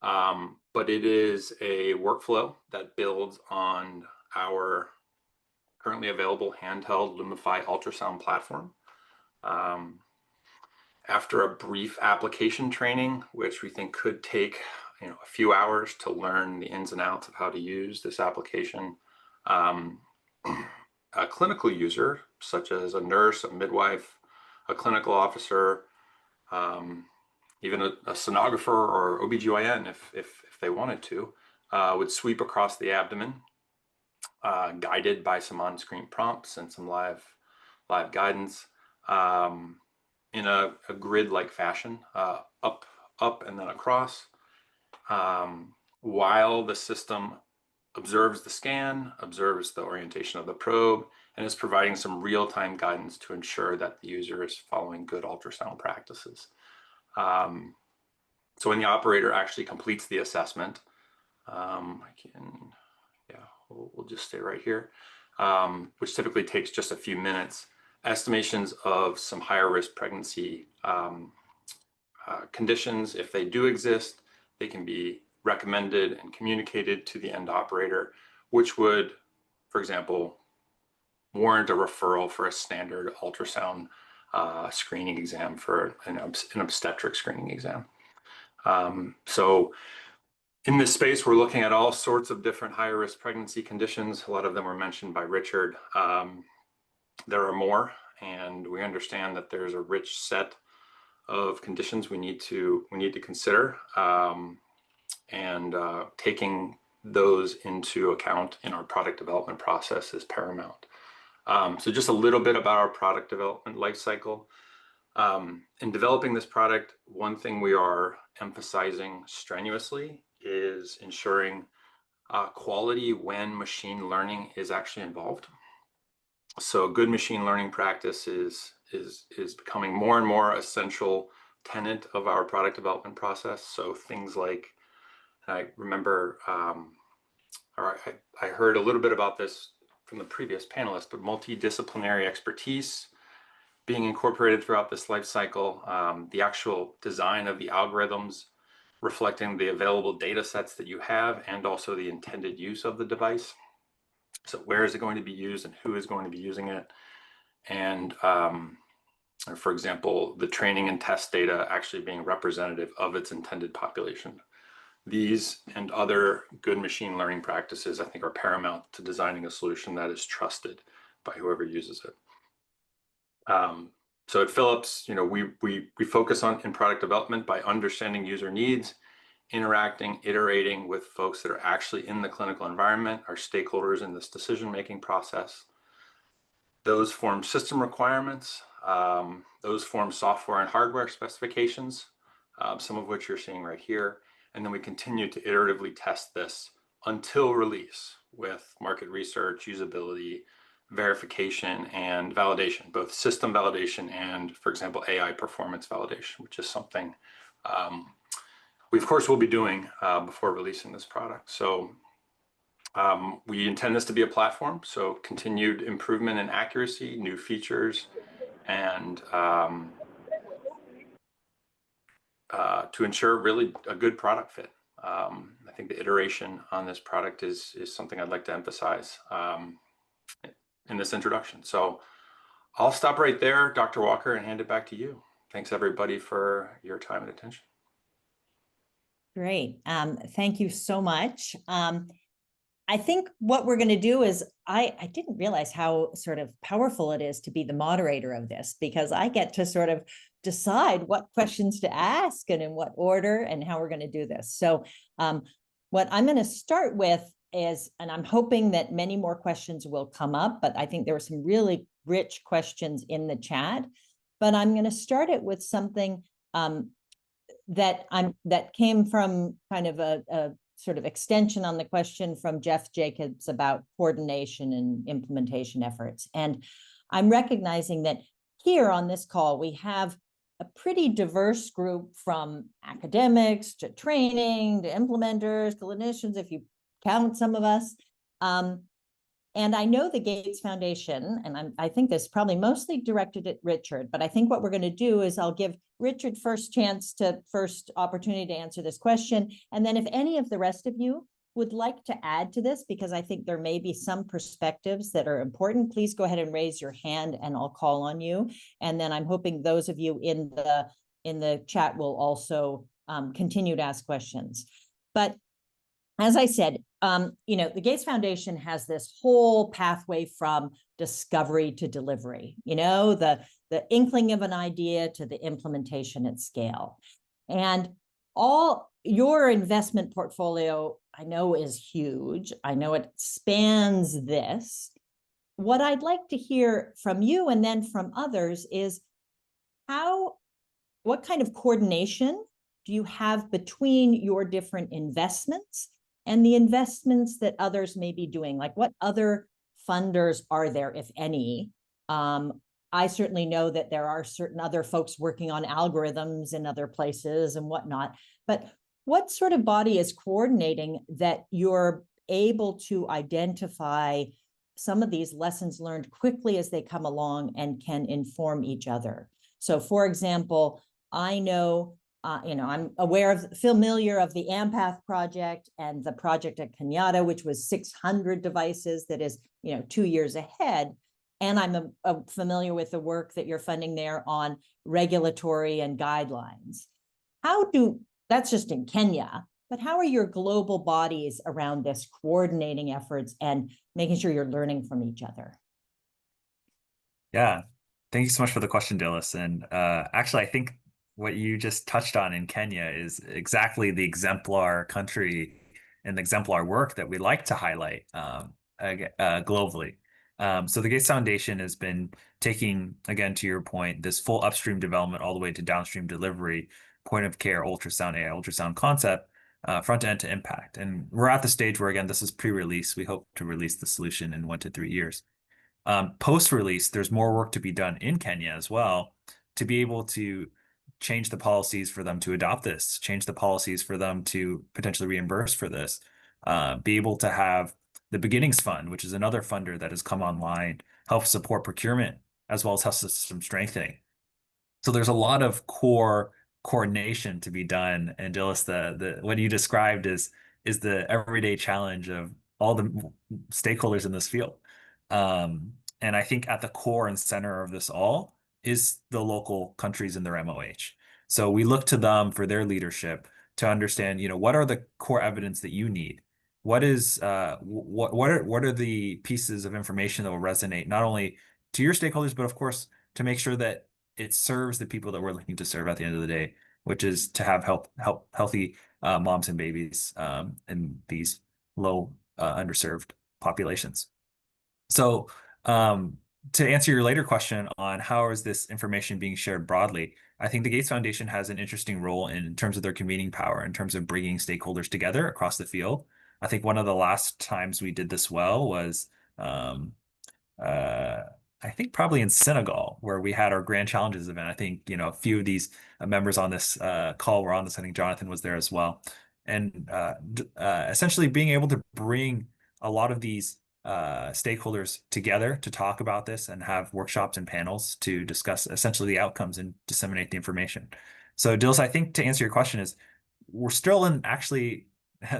But it is a workflow that builds on our currently available handheld Lumify ultrasound platform. After a brief application training, which we think could take a few hours to learn the ins and outs of how to use this application, a clinical user, such as a nurse, a midwife, a clinical officer, even a sonographer or OBGYN, if they wanted to, would sweep across the abdomen, guided by some on-screen prompts and some live guidance, in a grid-like fashion, up, and then across, while the system observes the scan, observes the orientation of the probe, and is providing some real-time guidance to ensure that the user is following good ultrasound practices. So when the operator actually completes the assessment, we'll just stay right here, which typically takes just a few minutes. Estimations of some higher risk pregnancy conditions, if they do exist, they can be recommended and communicated to the end operator, which would, for example, warrant a referral for a standard ultrasound screening exam for an obstetric screening exam. So in this space, we're looking at all sorts of different higher risk pregnancy conditions. A lot of them were mentioned by Richard. There are more, and we understand that there's a rich set of conditions we need to consider, and taking those into account in our product development process is paramount. So just a little bit about our product development life cycle. In developing this product, one thing we are emphasizing strenuously is ensuring quality when machine learning is actually involved. So good machine learning practice is becoming more and more essential tenet of our product development process. So things like, I remember, or I heard a little bit about this from the previous panelists, but multidisciplinary expertise being incorporated throughout this life cycle, the actual design of the algorithms reflecting the available data sets that you have, and also the intended use of the device. So where is it going to be used and who is going to be using it? And for example, the training and test data actually being representative of its intended population. These and other good machine learning practices, I think, are paramount to designing a solution that is trusted by whoever uses it. So at Philips, we focus on in product development by understanding user needs, interacting, iterating with folks that are actually in the clinical environment, our stakeholders in this decision-making process. Those form system requirements. Those form software and hardware specifications, some of which you're seeing right here. And then we continue to iteratively test this until release with market research, usability, verification, and validation, both system validation and, for example, AI performance validation, which is something we, of course, will be doing before releasing this product. So we intend this to be a platform, so continued improvement in accuracy, new features, and to ensure really a good product fit. I think the iteration on this product is something I'd like to emphasize. in this introduction. So I'll stop right there, Dr. Walker, and hand it back to you. Thanks everybody for your time and attention. Great. Thank you so much. I think what we're going to do is I didn't realize how sort of powerful it is to be the moderator of this, because I get to sort of decide what questions to ask and in what order and how we're going to do this. So what I'm going to start with is, and I'm hoping that many more questions will come up, but I think there were some really rich questions in the chat. But I'm going to start it with something that came from kind of a sort of extension on the question from Jeff Jacobs about coordination and implementation efforts. And I'm recognizing that here on this call, we have a pretty diverse group, from academics to training to implementers, clinicians, if you count some of us. And I know the Gates Foundation, and I think this is probably mostly directed at Richard, but I think what we're going to do is I'll give Richard first opportunity to answer this question. And then if any of the rest of you would like to add to this, because I think there may be some perspectives that are important, please go ahead and raise your hand and I'll call on you. And then I'm hoping those of you in the chat will also continue to ask questions. But as I said, the Gates Foundation has this whole pathway from discovery to delivery, the inkling of an idea to the implementation at scale. And all your investment portfolio, I know, is huge. I know it spans this. What I'd like to hear from you and then from others is what kind of coordination do you have between your different investments and the investments that others may be doing? Like, what other funders are there, if any? I certainly know that there are certain other folks working on algorithms in other places and whatnot, but what sort of body is coordinating that you're able to identify some of these lessons learned quickly as they come along and can inform each other? So, for example, I know I'm familiar of the AMPATH project and the project at Kenyatta, which was 600 devices, that is, 2 years ahead. And I'm familiar with the work that you're funding there on regulatory and guidelines. That's just in Kenya, but how are your global bodies around this coordinating efforts and making sure you're learning from each other? Yeah, thank you so much for the question, Dilys. And actually, I think what you just touched on in Kenya is exactly the exemplar country and the exemplar work that we like to highlight globally. So the Gates Foundation has been taking, again, to your point, this full upstream development all the way to downstream delivery, point of care ultrasound, AI ultrasound concept, front end to impact. And we're at the stage where, again, this is pre-release. We hope to release the solution in 1 to 3 years. Post-release, there's more work to be done in Kenya as well to be able to change the policies for them to adopt this, change the policies for them to potentially reimburse for this, be able to have the Beginnings Fund, which is another funder that has come online, help support procurement as well as health system strengthening. So there's a lot of core coordination to be done. And Dilys, what you described is the everyday challenge of all the stakeholders in this field. And I think at the core and center of this all is the local countries and their MOH. So we look to them for their leadership to understand, what are the core evidence that you need? What are the pieces of information that will resonate not only to your stakeholders, but of course to make sure that it serves the people that we're looking to serve at the end of the day, which is to have healthy moms and babies in these low underserved populations. So to answer your later question on how is this information being shared broadly, I think the Gates Foundation has an interesting role in terms of their convening power, in terms of bringing stakeholders together across the field. I think one of the last times we did this well was I think probably in Senegal, where we had our Grand Challenges event. I think, a few of these members on this call were on this. I think Jonathan was there as well. And essentially being able to bring a lot of these stakeholders together to talk about this and have workshops and panels to discuss essentially the outcomes and disseminate the information. So Dilys, I think to answer your question is we're still in actually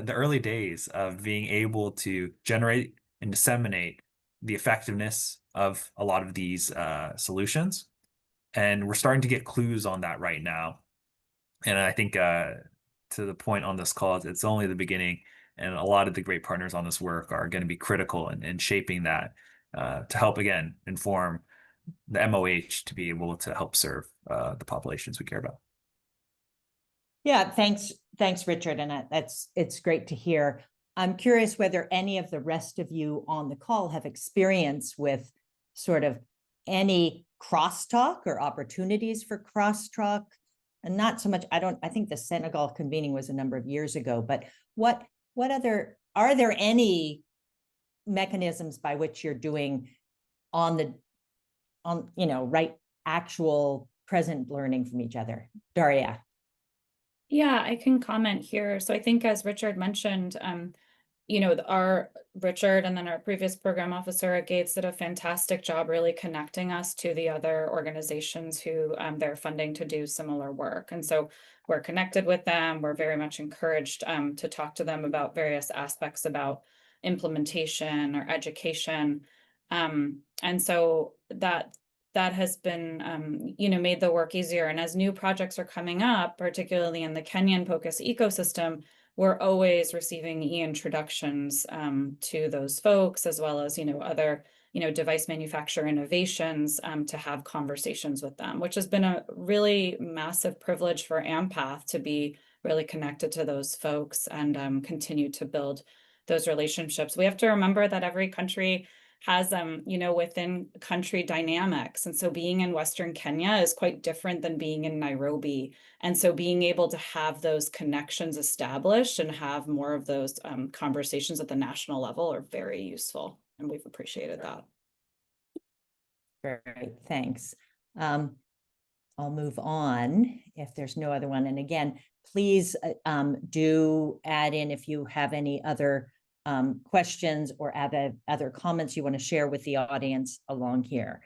the early days of being able to generate and disseminate the effectiveness of a lot of these solutions. And we're starting to get clues on that right now. And I think to the point on this call, it's only the beginning. And a lot of the great partners on this work are going to be critical in shaping that to help, again, inform the MOH to be able to help serve the populations we care about. Yeah, thanks, Richard. And it's great to hear. I'm curious whether any of the rest of you on the call have experience with sort of any crosstalk or opportunities for crosstalk. And not so much, I think the Senegal convening was a number of years ago, but what other, are there any mechanisms by which you're doing right, actual present learning from each other? Daria. Yeah, I can comment here. So I think as Richard mentioned, our Richard and then our previous program officer at Gates did a fantastic job really connecting us to the other organizations who they're funding to do similar work. And so we're connected with them. We're very much encouraged to talk to them about various aspects about implementation or education. And so that has been, made the work easier. And as new projects are coming up, particularly in the Kenyan POCUS ecosystem, we're always receiving e-introductions to those folks, as well as, other, device manufacturer innovations to have conversations with them, which has been a really massive privilege for AMPATH to be really connected to those folks and continue to build those relationships. We have to remember that every country has within country dynamics. And so being in Western Kenya is quite different than being in Nairobi. And so being able to have those connections established and have more of those conversations at the national level are very useful. And we've appreciated that. Great, thanks. I'll move on if there's no other one. And again, please do add in if you have any other questions or other comments you want to share with the audience along here.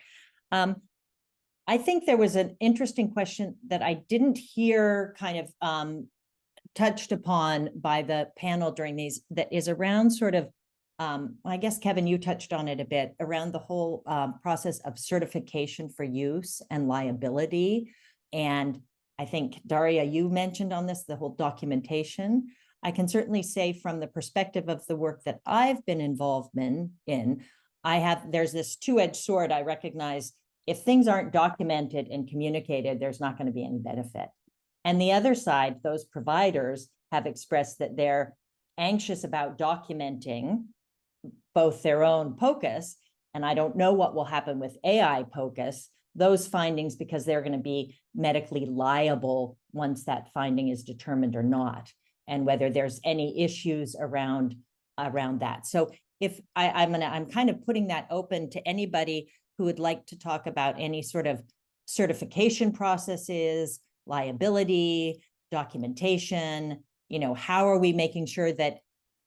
I think there was an interesting question that I didn't hear kind of touched upon by the panel during these, that is around sort of, I guess, Kevin, you touched on it a bit, around the whole process of certification for use and liability. And I think, Daria, you mentioned on this, the whole documentation. I can certainly say from the perspective of the work that I've been involved in, there's this two-edged sword. I recognize if things aren't documented and communicated, there's not going to be any benefit. And the other side, those providers have expressed that they're anxious about documenting both their own POCUS, and I don't know what will happen with AI POCUS, those findings, because they're going to be medically liable once that finding is determined or not, and whether there's any issues around that. So if I'm kind of putting that open to anybody who would like to talk about any sort of certification processes, liability, documentation, how are we making sure that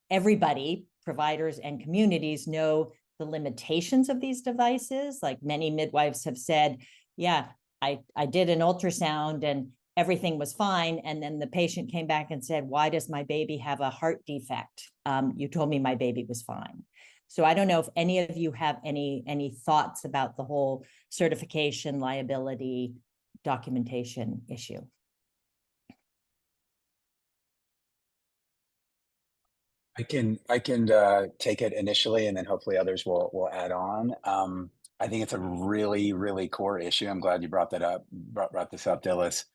everybody, providers and communities, know the limitations of these devices? Like many midwives have said, yeah, I did an ultrasound and everything was fine. And then the patient came back and said, why does my baby have a heart defect? You told me my baby was fine. So I don't know if any of you have any thoughts about the whole certification, liability, documentation issue. I can take it initially, and then hopefully others will add on. I think it's a really, really core issue. I'm glad you brought that up, brought this up, Dilys.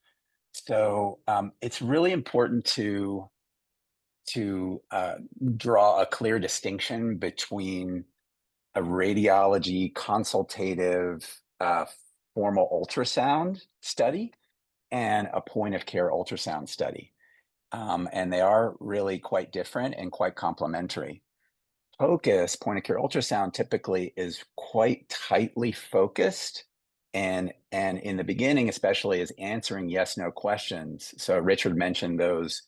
So it's really important to draw a clear distinction between a radiology consultative formal ultrasound study and a point of care ultrasound study. And they are really quite different and quite complementary. POCUS, point of care ultrasound, typically is quite tightly focused, and in the beginning especially is answering yes/no questions. So Richard mentioned those,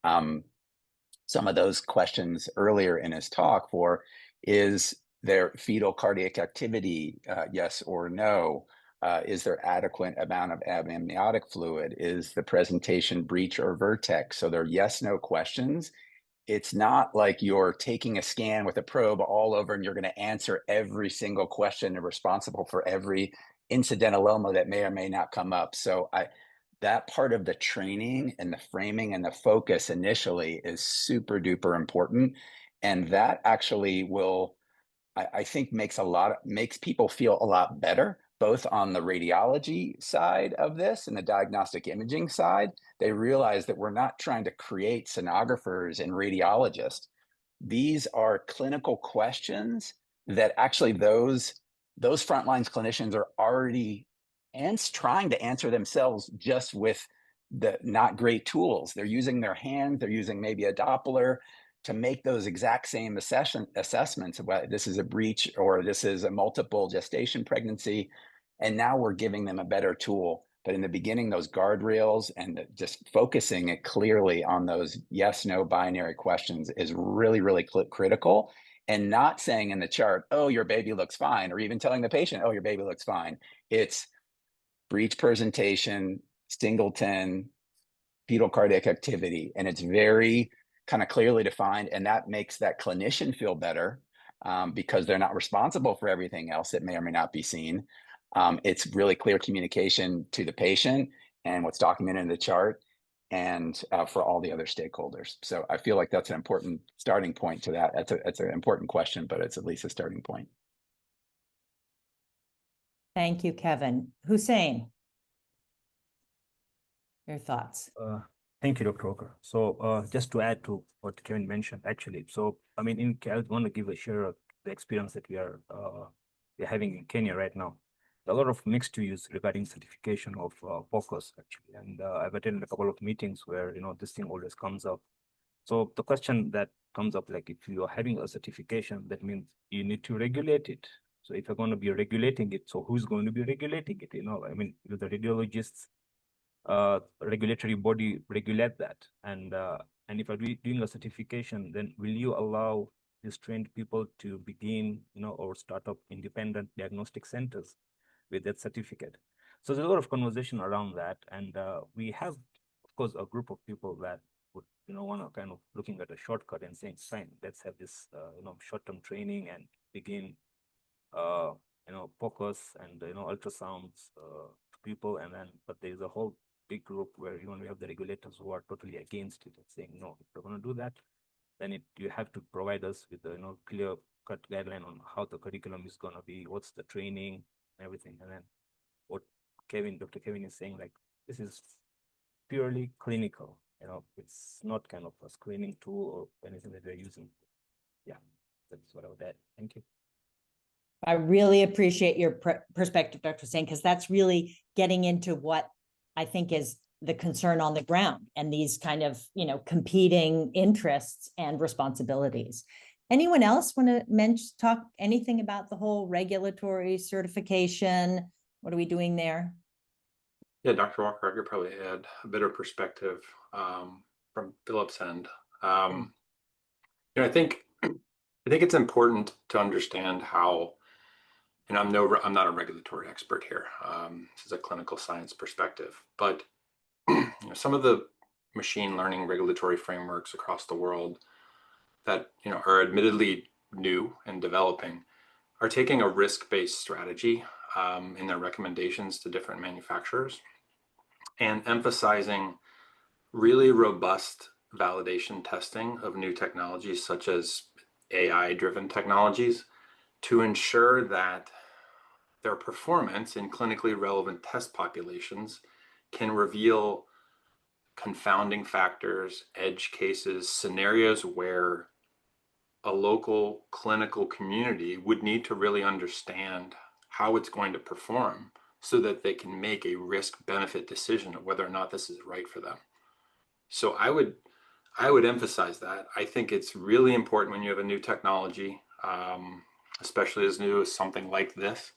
some of those questions earlier in his talk. For is there fetal cardiac activity, yes or no? Is there adequate amount of amniotic fluid? Is the presentation breech or vertex? So they're yes/no questions. it's not like you're taking a scan with a probe all over and you're going to answer every single question and responsible for every incidentaloma that may or may not come up. So that part of the training and the framing and the focus initially is super duper important. And that actually will, I think makes people feel a lot better, both on the radiology side of this and the diagnostic imaging side. They realize that we're not trying to create sonographers and radiologists. These are clinical questions that actually those frontlines clinicians are already trying to answer themselves, just with the not great tools. They're using their hands, they're using maybe a Doppler to make those exact same assessments of whether this is a breech or this is a multiple gestation pregnancy. And now we're giving them a better tool. But in the beginning, those guardrails and just focusing it clearly on those yes, no binary questions is really, really critical. And not saying in the chart, oh, your baby looks fine, or even telling the patient, oh, your baby looks fine. It's breech presentation, singleton, fetal cardiac activity. And it's very kind of clearly defined. And that makes that clinician feel better, because they're not responsible for everything else that may or may not be seen. It's really clear communication to the patient and what's documented in the chart, and for all the other stakeholders. So I feel like that's an important starting point to that. It's an important question, but it's at least a starting point. Thank you, Kevin. Hussein, your thoughts? Thank you, Dr. Walker. So just to add to what Kevin mentioned, actually, so I mean, I want to share the experience that we're having in Kenya right now. A lot of mixed views regarding certification of POCUS, actually, and I've attended a couple of meetings where this thing always comes up. So the question that comes up, like, if you are having a certification, that means you need to regulate it. So if you're going to be regulating it, so who's going to be regulating it? I mean, will the radiologists regulatory body regulate that? And if you're doing a certification, then will you allow these trained people to begin, or start up independent diagnostic centers with that certificate? So there's a lot of conversation around that, and we have, of course, a group of people that would, want to kind of looking at a shortcut and saying, fine, let's have this, short-term training and begin, POCUS and ultrasounds to people, and then, but there's a whole big group where we have the regulators who are totally against it and saying, no, if we're going to do that, then you have to provide us with a clear cut guideline on how the curriculum is going to be, what's the training, and everything. And then what Dr. Kevin is saying, like, this is purely clinical, it's not kind of a screening tool or anything that we're using. Yeah, that's what I would add. Thank you. I really appreciate your perspective, Dr. Singh, because that's really getting into what I think is the concern on the ground, and these kind of, competing interests and responsibilities. Anyone else want to talk anything about the whole regulatory certification? What are we doing there? Yeah, Dr. Walker, I could probably add a bit of perspective from Philip's end. I think it's important to understand how, and I'm not a regulatory expert here. This is a clinical science perspective, but some of the machine learning regulatory frameworks across the world that are admittedly new and developing are taking a risk-based strategy in their recommendations to different manufacturers, and emphasizing really robust validation testing of new technologies such as AI-driven technologies to ensure that their performance in clinically relevant test populations can reveal confounding factors, edge cases, scenarios where a local clinical community would need to really understand how it's going to perform so that they can make a risk-benefit decision of whether or not this is right for them. So I would emphasize that. I think it's really important when you have a new technology, especially as new as something like this,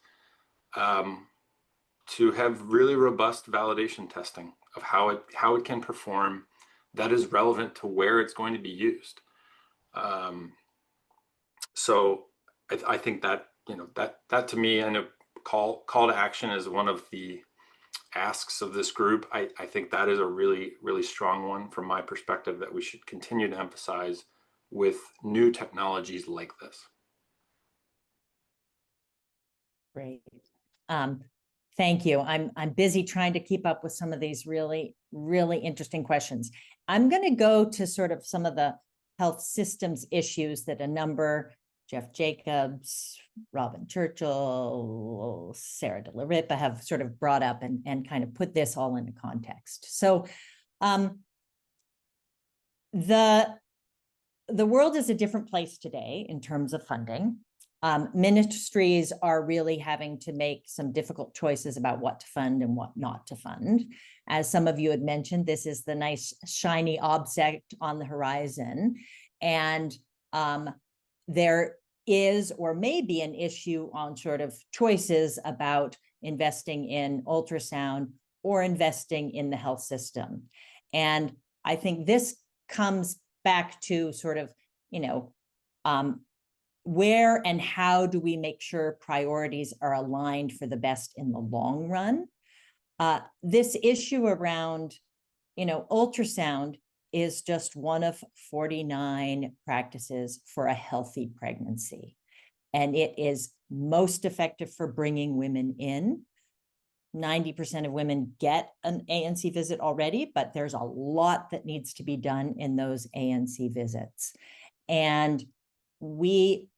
to have really robust validation testing of how it can perform that is relevant to where it's going to be used. So I think that that to me, and a call to action is one of the asks of this group. I think that is a really, really strong one from my perspective, that we should continue to emphasize with new technologies like this. Great. Thank you. I'm busy trying to keep up with some of these really, really interesting questions. I'm going to go to sort of some of the health systems issues that a number, Jeff Jacobs, Robin Churchill, Sarah De La Ripa, have sort of brought up and kind of put this all into context. So the world is a different place today in terms of funding. Ministries are really having to make some difficult choices about what to fund and what not to fund. As some of you had mentioned, this is the nice shiny object on the horizon. And there is or may be an issue on sort of choices about investing in ultrasound or investing in the health system. And I think this comes back to sort of, where and how do we make sure priorities are aligned for the best in the long run? This issue around, ultrasound is just one of 49 practices for a healthy pregnancy. And it is most effective for bringing women in. 90% of women get an ANC visit already, but there's a lot that needs to be done in those ANC visits. And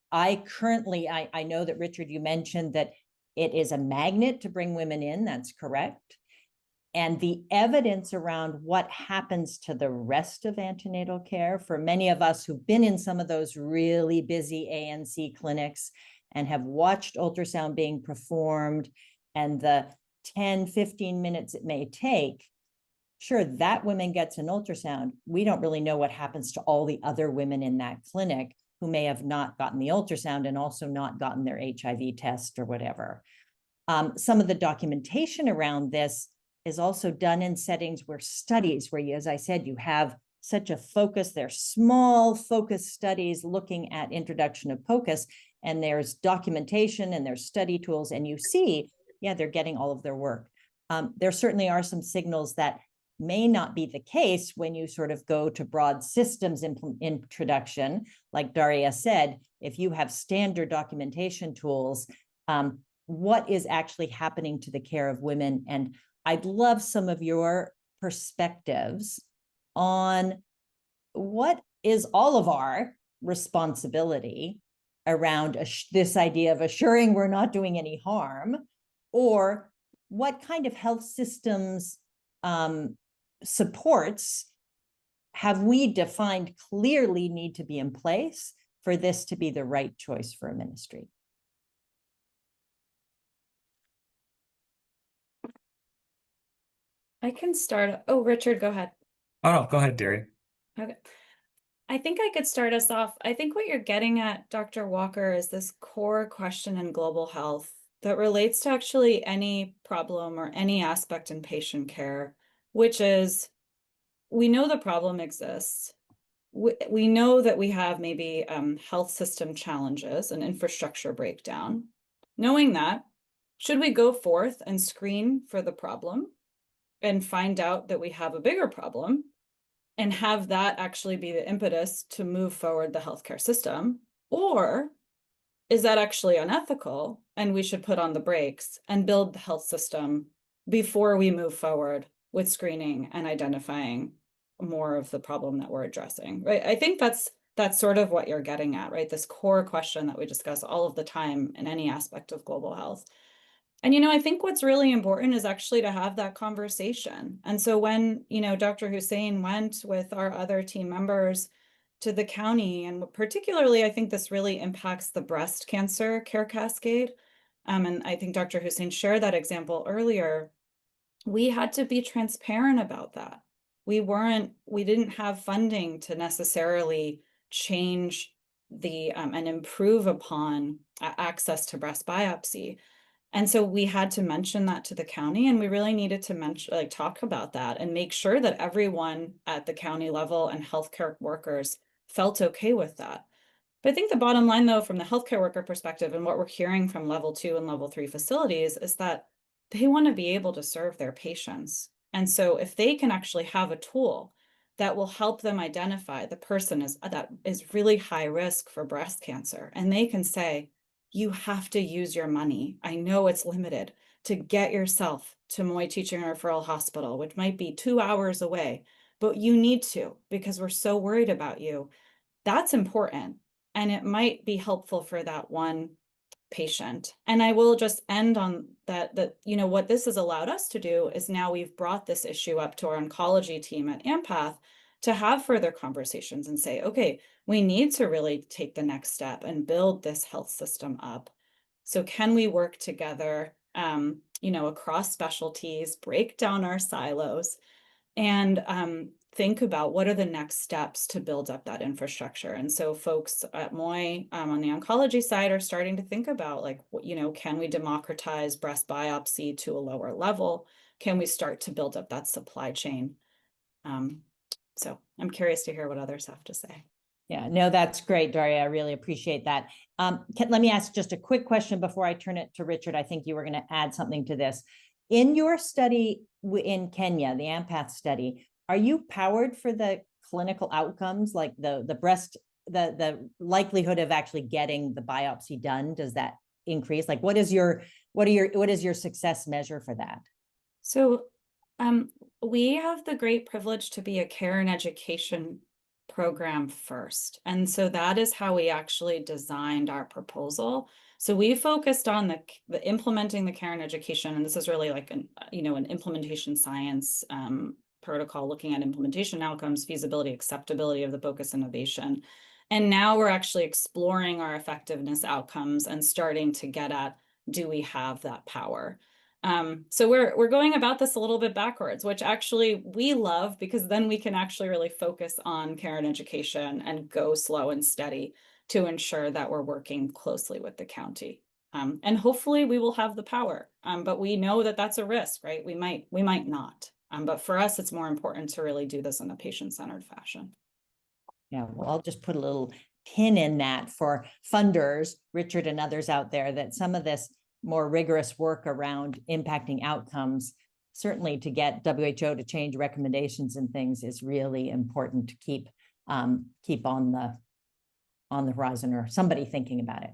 I know that, Richard, you mentioned that it is a magnet to bring women in. That's correct. And the evidence around what happens to the rest of antenatal care, for many of us who've been in some of those really busy ANC clinics and have watched ultrasound being performed and the 10, 15 minutes it may take, sure, that woman gets an ultrasound. We don't really know what happens to all the other women in that clinic who may have not gotten the ultrasound and also not gotten their HIV test or whatever. Some of the documentation around this is also done in settings where studies, where you, as I said, you have such a focus. They're small focus studies looking at introduction of POCUS, and there's documentation and there's study tools, and you see, yeah, they're getting all of their work. There certainly are some signals that may not be the case when you sort of go to broad systems introduction. Like Daria said, if you have standard documentation tools, what is actually happening to the care of women? And I'd love some of your perspectives on what is all of our responsibility around this idea of assuring we're not doing any harm, or what kind of health systems supports have we defined clearly need to be in place for this to be the right choice for a ministry? I can start. Oh, Richard, go ahead. Oh, no, go ahead, Deri. Okay. I think I could start us off. I think what you're getting at, Dr. Walker, is this core question in global health that relates to actually any problem or any aspect in patient care, which is, we know the problem exists. We know that we have maybe health system challenges and infrastructure breakdown. Knowing that, should we go forth and screen for the problem and find out that we have a bigger problem and have that actually be the impetus to move forward the healthcare system? Or is that actually unethical and we should put on the brakes and build the health system before we move forward with screening and identifying more of the problem that we're addressing, right? I think that's sort of what you're getting at, right? This core question that we discuss all of the time in any aspect of global health. And, I think what's really important is actually to have that conversation. And so when, Dr. Hussein went with our other team members to the county, and particularly, I think this really impacts the breast cancer care cascade. And I think Dr. Hussein shared that example earlier. We had to be transparent about that. We didn't have funding to necessarily change and improve upon access to breast biopsy. And so we had to mention that to the county, and we really needed to talk about that and make sure that everyone at the county level and healthcare workers felt okay with that. But I think the bottom line, though, from the healthcare worker perspective and what we're hearing from level 2 and level 3 facilities is that they want to be able to serve their patients. And so if they can actually have a tool that will help them identify the person that is really high risk for breast cancer. And they can say, you have to use your money. I know it's limited to get yourself to Moy Teaching and Referral Hospital, which might be 2 hours away, but you need to because we're so worried about you. That's important. And it might be helpful for that one patient. And I will just end on that, what this has allowed us to do is now we've brought this issue up to our oncology team at AMPATH to have further conversations and say, okay, we need to really take the next step and build this health system up. So can we work together, across specialties, break down our silos, and think about what are the next steps to build up that infrastructure. And so folks at Moy on the oncology side are starting to think about, like, can we democratize breast biopsy to a lower level? Can we start to build up that supply chain? So I'm curious to hear what others have to say. Yeah, no, that's great, Daria. I really appreciate that. Let me ask just a quick question before I turn it to Richard. I think you were going to add something to this. In your study in Kenya, the AMPATH study, are you powered for the clinical outcomes, like the breast, the likelihood of actually getting the biopsy done? Does that increase? Like, what is your success measure for that? So we have the great privilege to be a care and education program first. And so that is how we actually designed our proposal. So we focused on the implementing the care and education. And this is really like an implementation science protocol looking at implementation outcomes, feasibility, acceptability of the focus innovation. And now we're actually exploring our effectiveness outcomes and starting to get at, do we have that power? So we're going about this a little bit backwards, which actually we love, because then we can actually really focus on care and education and go slow and steady to ensure that we're working closely with the county. And hopefully we will have the power, but we know that that's a risk, right? We might not. But for us, it's more important to really do this in a patient-centered fashion. Yeah, well, I'll just put a little pin in that for funders, Richard and others out there, that some of this more rigorous work around impacting outcomes, certainly to get WHO to change recommendations and things, is really important to keep on the horizon, or somebody thinking about it.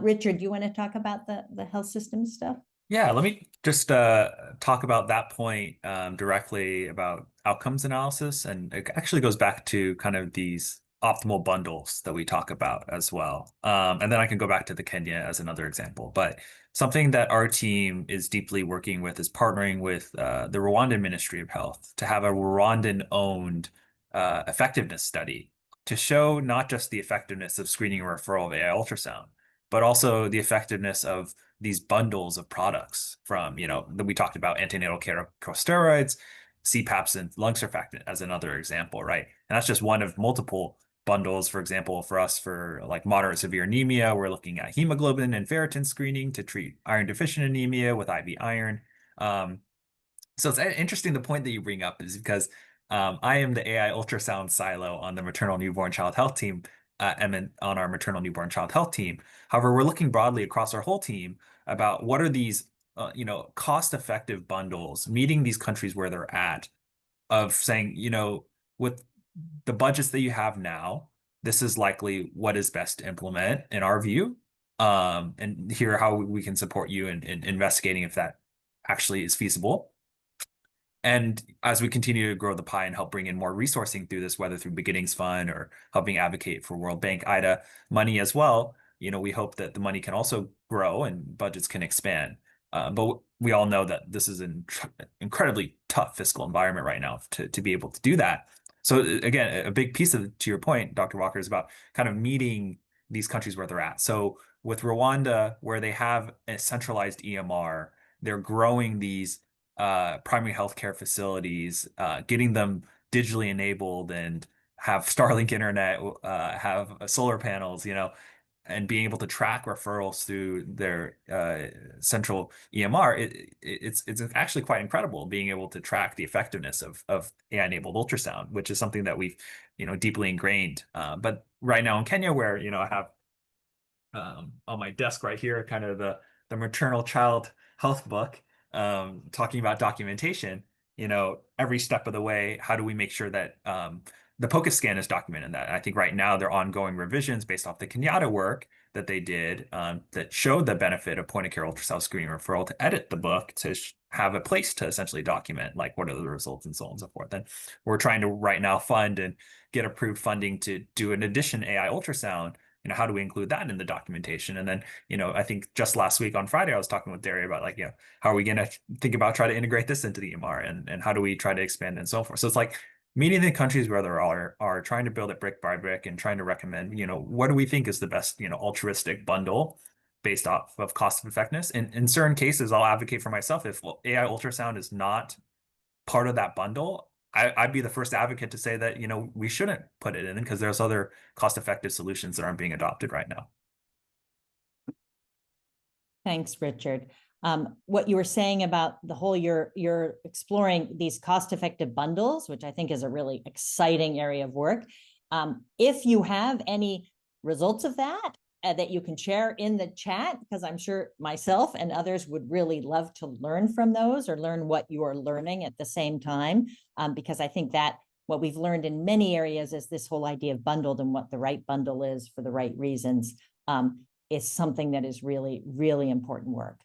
Richard, do you want to talk about the health system stuff? Yeah, let me just talk about that point directly about outcomes analysis. And it actually goes back to kind of these optimal bundles that we talk about as well. And then I can go back to the Kenya as another example. But something that our team is deeply working with is partnering with the Rwandan Ministry of Health to have a Rwandan-owned effectiveness study to show not just the effectiveness of screening and referral of AI ultrasound, but also the effectiveness of these bundles of products from, that we talked about, antenatal corticosteroids, CPAPs, and lung surfactant as another example, right? And that's just one of multiple bundles. For example, for us, for like moderate severe anemia, we're looking at hemoglobin and ferritin screening to treat iron deficient anemia with IV iron. So it's interesting, the point that you bring up is because I am the AI ultrasound silo on the maternal newborn child health team, and on our maternal newborn child health team. However, we're looking broadly across our whole team about what are these, cost-effective bundles meeting these countries where they're at, of saying, with the budgets that you have now, this is likely what is best to implement in our view, and here how we can support you in investigating if that actually is feasible. And as we continue to grow the pie and help bring in more resourcing through this, whether through Beginnings Fund or helping advocate for World Bank IDA money as well, we hope that the money can also grow and budgets can expand. But we all know that this is an incredibly tough fiscal environment right now to be able to do that. So again, a big piece of, to your point, Dr. Walker, is about kind of meeting these countries where they're at. So with Rwanda, where they have a centralized EMR, they're growing these primary healthcare facilities, getting them digitally enabled and have Starlink internet, have solar panels, and being able to track referrals through their central EMR. It's actually quite incredible being able to track the effectiveness of AI-enabled ultrasound, which is something that we've deeply ingrained. But right now in Kenya, where I have on my desk right here kind of the maternal child health book, talking about documentation. every step of the way, how do we make sure that the POCUS scan is documented in that? And I think right now there are ongoing revisions based off the Kenyatta work that they did that showed the benefit of point of care ultrasound screening referral to edit the book to have a place to essentially document like what are the results and so on and so forth. And we're trying to right now fund and get approved funding to do an addition AI ultrasound. How do we include that in the documentation? And then, I think just last week on Friday, I was talking with Derry about like, how are we going to think about try to integrate this into the EMR and how do we try to expand and so forth. So it's like meeting the countries where there are trying to build it brick by brick and trying to recommend, what do we think is the best, altruistic bundle based off of cost effectiveness. And in certain cases, I'll advocate for myself if AI ultrasound is not part of that bundle. I'd be the first advocate to say that, we shouldn't put it in because there's other cost-effective solutions that aren't being adopted right now. Thanks, Richard. What you were saying about the whole, you're exploring these cost-effective bundles, which I think is a really exciting area of work. If you have any results of that that you can share in the chat, because I'm sure myself and others would really love to learn from those or learn what you are learning at the same time, because I think that what we've learned in many areas is this whole idea of bundled and what the right bundle is for the right reasons is something that is really, really important work.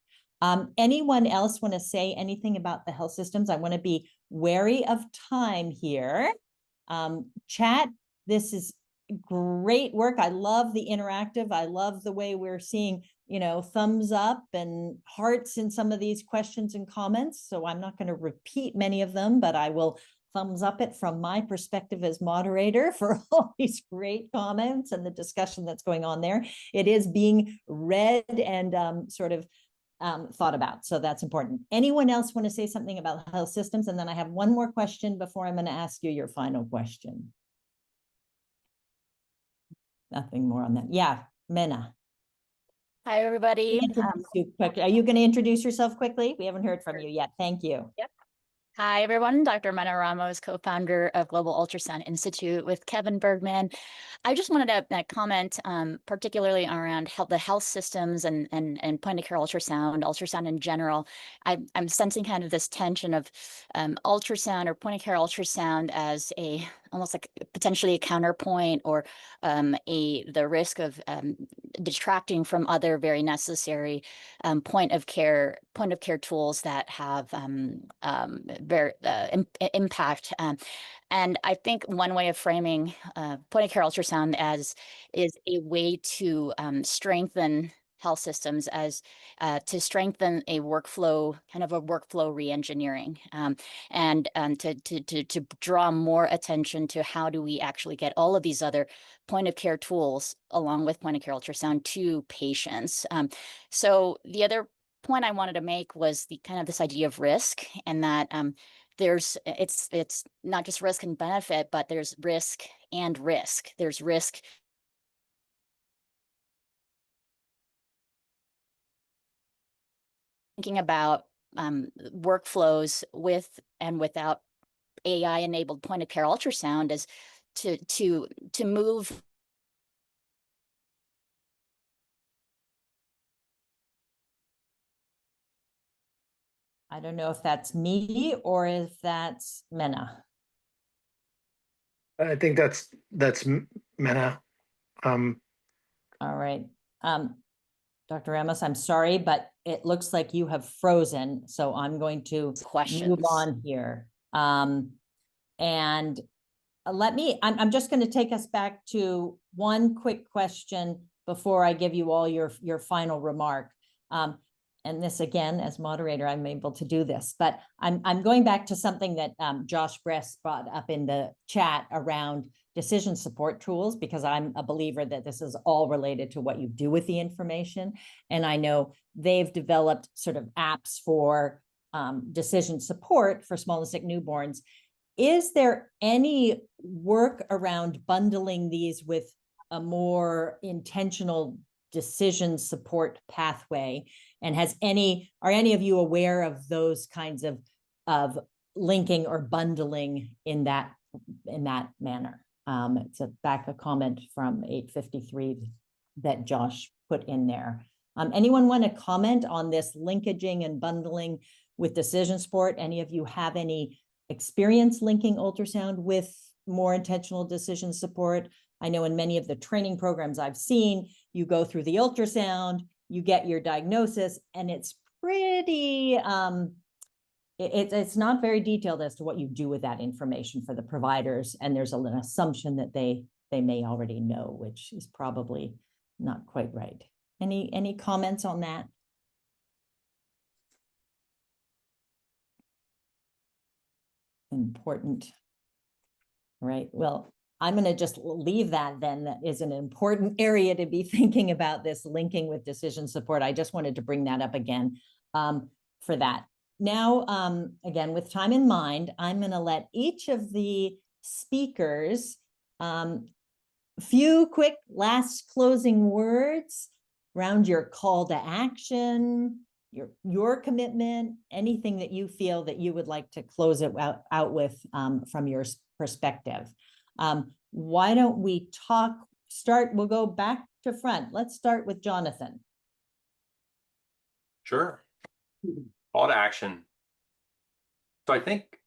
Anyone else want to say anything about the health systems? I want to be wary of time here. Chat, this is great work. I love the interactive. I love the way we're seeing, thumbs up and hearts in some of these questions and comments. So I'm not going to repeat many of them, but I will thumbs up it from my perspective as moderator for all these great comments and the discussion that's going on there. It is being read and sort of thought about. So that's important. Anyone else want to say something about health systems? And then I have one more question before I'm going to ask you your final question. Nothing more on that. Yeah, Mena. Hi, everybody. Are you going to introduce yourself quickly? We haven't heard from you yet. Thank you. Yep. Hi, everyone. Dr. Mena Ramos, co-founder of Global Ultrasound Institute with Kevin Bergman. I just wanted to comment particularly around the health systems and point-of-care ultrasound in general. I'm sensing kind of this tension of ultrasound or point-of-care ultrasound as almost like potentially a counterpoint or the risk of detracting from other very necessary point of care tools that have very impact. And I think one way of framing point of care ultrasound is a way to strengthen health systems to strengthen a workflow, kind of a workflow reengineering, and to draw more attention to how do we actually get all of these other point of care tools along with point of care ultrasound to patients. So the other point I wanted to make was this idea of risk, and that it's not just risk and benefit, but there's risk and risk. There's risk thinking about workflows with and without AI-enabled point-of-care ultrasound is to move. I don't know if that's me or if that's Mena. I think that's Mena. All right. Dr. Ramos, I'm sorry, but it looks like you have frozen. So I'm going to move on here. And I'm just going to take us back to one quick question before I give you all your final remark. And this, again, as moderator, I'm able to do this, but I'm going back to something that Josh Bress brought up in the chat around decision support tools, because I'm a believer that this is all related to what you do with the information. And I know they've developed sort of apps for decision support for small and sick newborns. Is there any work around bundling these with a more intentional decision support pathway? And are any of you aware of those kinds of linking or bundling in that manner? It's a comment from 853 that Josh put in there. Anyone want to comment on this linkaging and bundling with decision support. Any of you have any experience linking ultrasound with more intentional decision support? I know in many of the training programs I've seen, you go through the ultrasound, you get your diagnosis, and it's pretty, it's not very detailed as to what you do with that information for the providers. And there's an assumption that they may already know, which is probably not quite right. Any comments on that? Important. Right. Well, I'm going to just leave that then. That is an important area to be thinking about, this linking with decision support. I just wanted to bring that up again for that. Now, again, with time in mind, I'm going to let each of the speakers few quick last closing words around your call to action, your commitment, anything that you feel that you would like to close it out with from your perspective. Why don't we we'll go back to front. Let's start with Jonathan. Sure. Call to action. So I think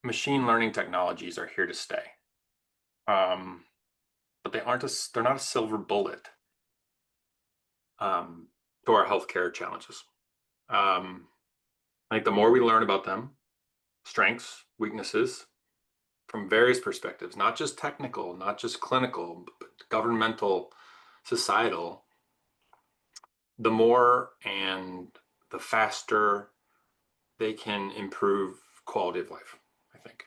machine learning technologies are here to stay. But they're not a silver bullet to our healthcare challenges. I think the more we learn about them, strengths, weaknesses, from various perspectives, not just technical, not just clinical, but governmental, societal, the more and the faster they can improve quality of life, I think.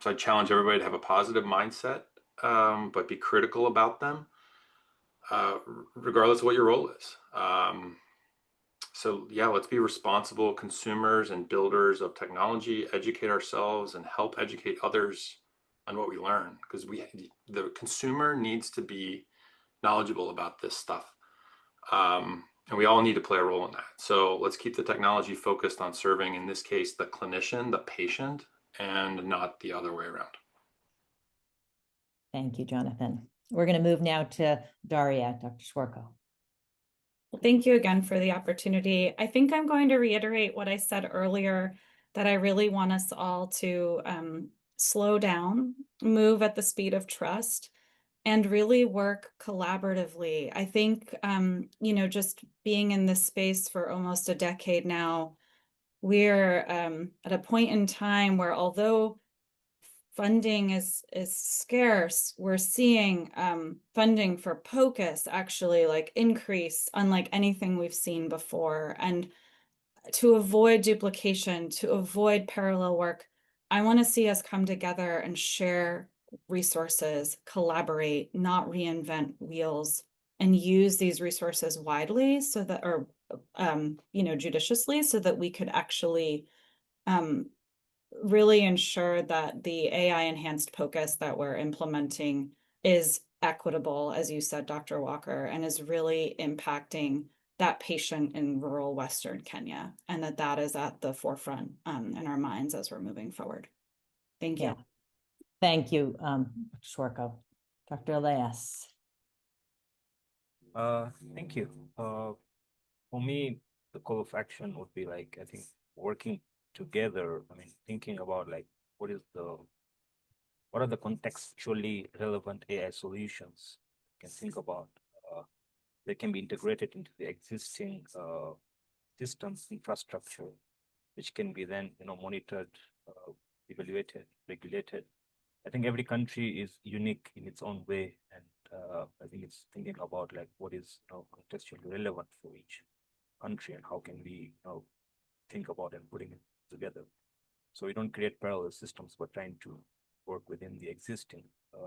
So I challenge everybody to have a positive mindset, but be critical about them, regardless of what your role is. So yeah, let's be responsible consumers and builders of technology, educate ourselves and help educate others on what we learn, because the consumer needs to be knowledgeable about this stuff. And we all need to play a role in that. So let's keep the technology focused on serving, in this case, the clinician, the patient, and not the other way around. Thank you, Jonathan. We're going to move now to Daria, Dr. Swarko. Well, thank you again for the opportunity. I think I'm going to reiterate what I said earlier, that I really want us all to slow down, move at the speed of trust, and really work collaboratively. I think, just being in this space for almost a decade now, we're at a point in time where, although funding is scarce, we're seeing funding for POCUS actually increase unlike anything we've seen before. And to avoid duplication, to avoid parallel work, I want to see us come together and share resources, collaborate, not reinvent wheels, and use these resources widely so that, or judiciously, so that we could actually really ensure that the AI enhanced POCUS that we're implementing is equitable, as you said, Dr. Walker, and is really impacting that patient in rural Western Kenya, and that is at the forefront in our minds as we're moving forward. Thank you. Yeah. Thank you, Dr. Swarko. Dr. Elias. Thank you. For me, the call of action would be I think working together. I mean, thinking about what are the contextually relevant AI solutions you can think about that can be integrated into the existing systems infrastructure, which can be then monitored, evaluated, regulated. I think every country is unique in its own way, and I think it's thinking about what is contextually relevant for each country, and how can we think about and putting it together, so we don't create parallel systems, but trying to work within the existing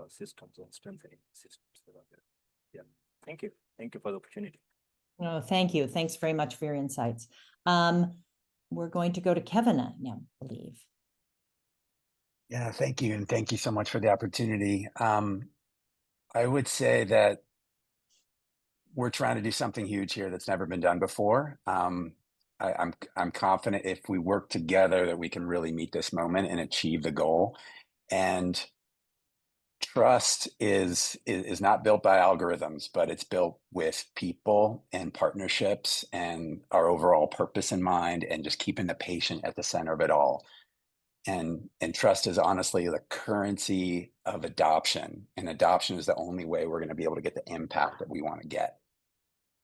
systems and strengthening the systems that are there. Yeah, thank you for the opportunity. No, thank you. Thanks very much for your insights. We're going to go to Kevin now, I believe. Yeah, thank you. And thank you so much for the opportunity. I would say that we're trying to do something huge here that's never been done before. I'm confident if we work together that we can really meet this moment and achieve the goal. And trust is not built by algorithms, but it's built with people and partnerships and our overall purpose in mind, and just keeping the patient at the center of it all. And trust is honestly the currency of adoption, and adoption is the only way we're going to be able to get the impact that we want to get.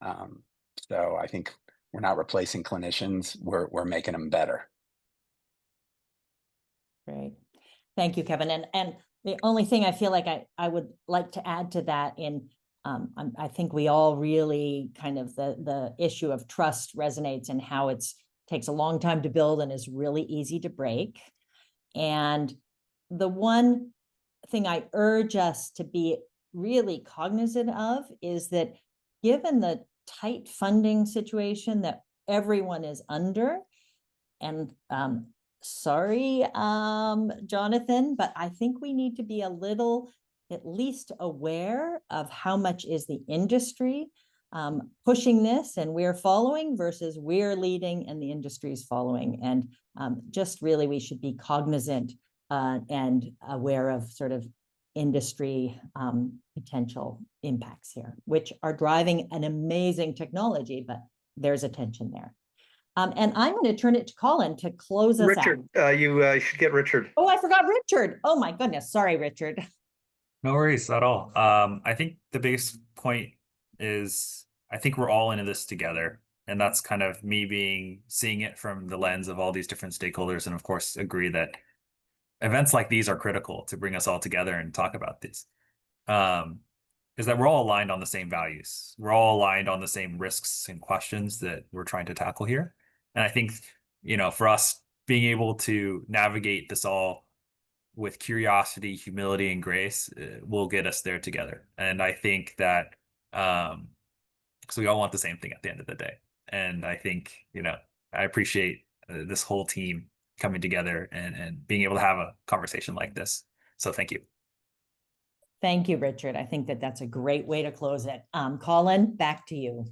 So I think we're not replacing clinicians, we're making them better. Great. Thank you, Kevin. And the only thing I feel like I would like to add to that I think we all really kind of the issue of trust resonates, and how takes a long time to build and is really easy to break. And the one thing I urge us to be really cognizant of is that, given the tight funding situation that everyone is under, and sorry, Jonathan, but I think we need to be a little at least aware of how much is the industry pushing this and we're following versus we're leading and the industry is following. And just really, we should be cognizant and aware of sort of industry potential impacts here, which are driving an amazing technology, but there's a tension there. And I'm going to turn it to Colin to close us out. Richard, you should get Richard. Oh, I forgot Richard. Oh my goodness. Sorry, Richard. No worries at all. I think the biggest point is I think we're all into this together. And that's kind of me seeing it from the lens of all these different stakeholders. And of course, agree that events like these are critical to bring us all together and talk about this. Is that we're all aligned on the same values. We're all aligned on the same risks and questions that we're trying to tackle here. And I think, for us, being able to navigate this all with curiosity, humility, and grace will get us there together. And I think that so we all want the same thing at the end of the day. And I think, I appreciate this whole team coming together and being able to have a conversation like this. So thank you. Thank you, Richard. I think that's a great way to close it. Colin, back to you.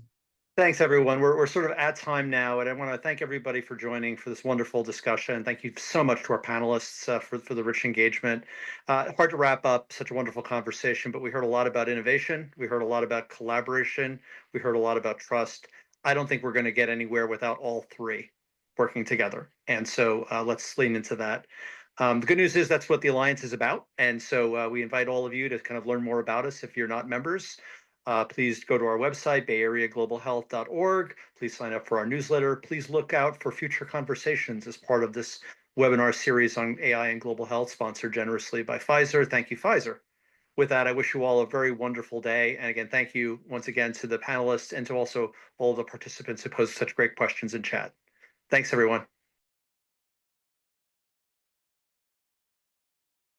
Thanks, everyone. We're sort of at time now, and I want to thank everybody for joining for this wonderful discussion. Thank you so much to our panelists for the rich engagement. Hard to wrap up such a wonderful conversation, but we heard a lot about innovation. We heard a lot about collaboration. We heard a lot about trust. I don't think we're going to get anywhere without all three working together. And so let's lean into that. The good news is that's what the Alliance is about. And so we invite all of you to kind of learn more about us if you're not members. Please go to our website, bayareaglobalhealth.org. Please sign up for our newsletter. Please look out for future conversations as part of this webinar series on AI and global health, sponsored generously by Pfizer. Thank you, Pfizer. With that, I wish you all a very wonderful day. And again, thank you once again to the panelists and to also all the participants who posed such great questions in chat. Thanks, everyone.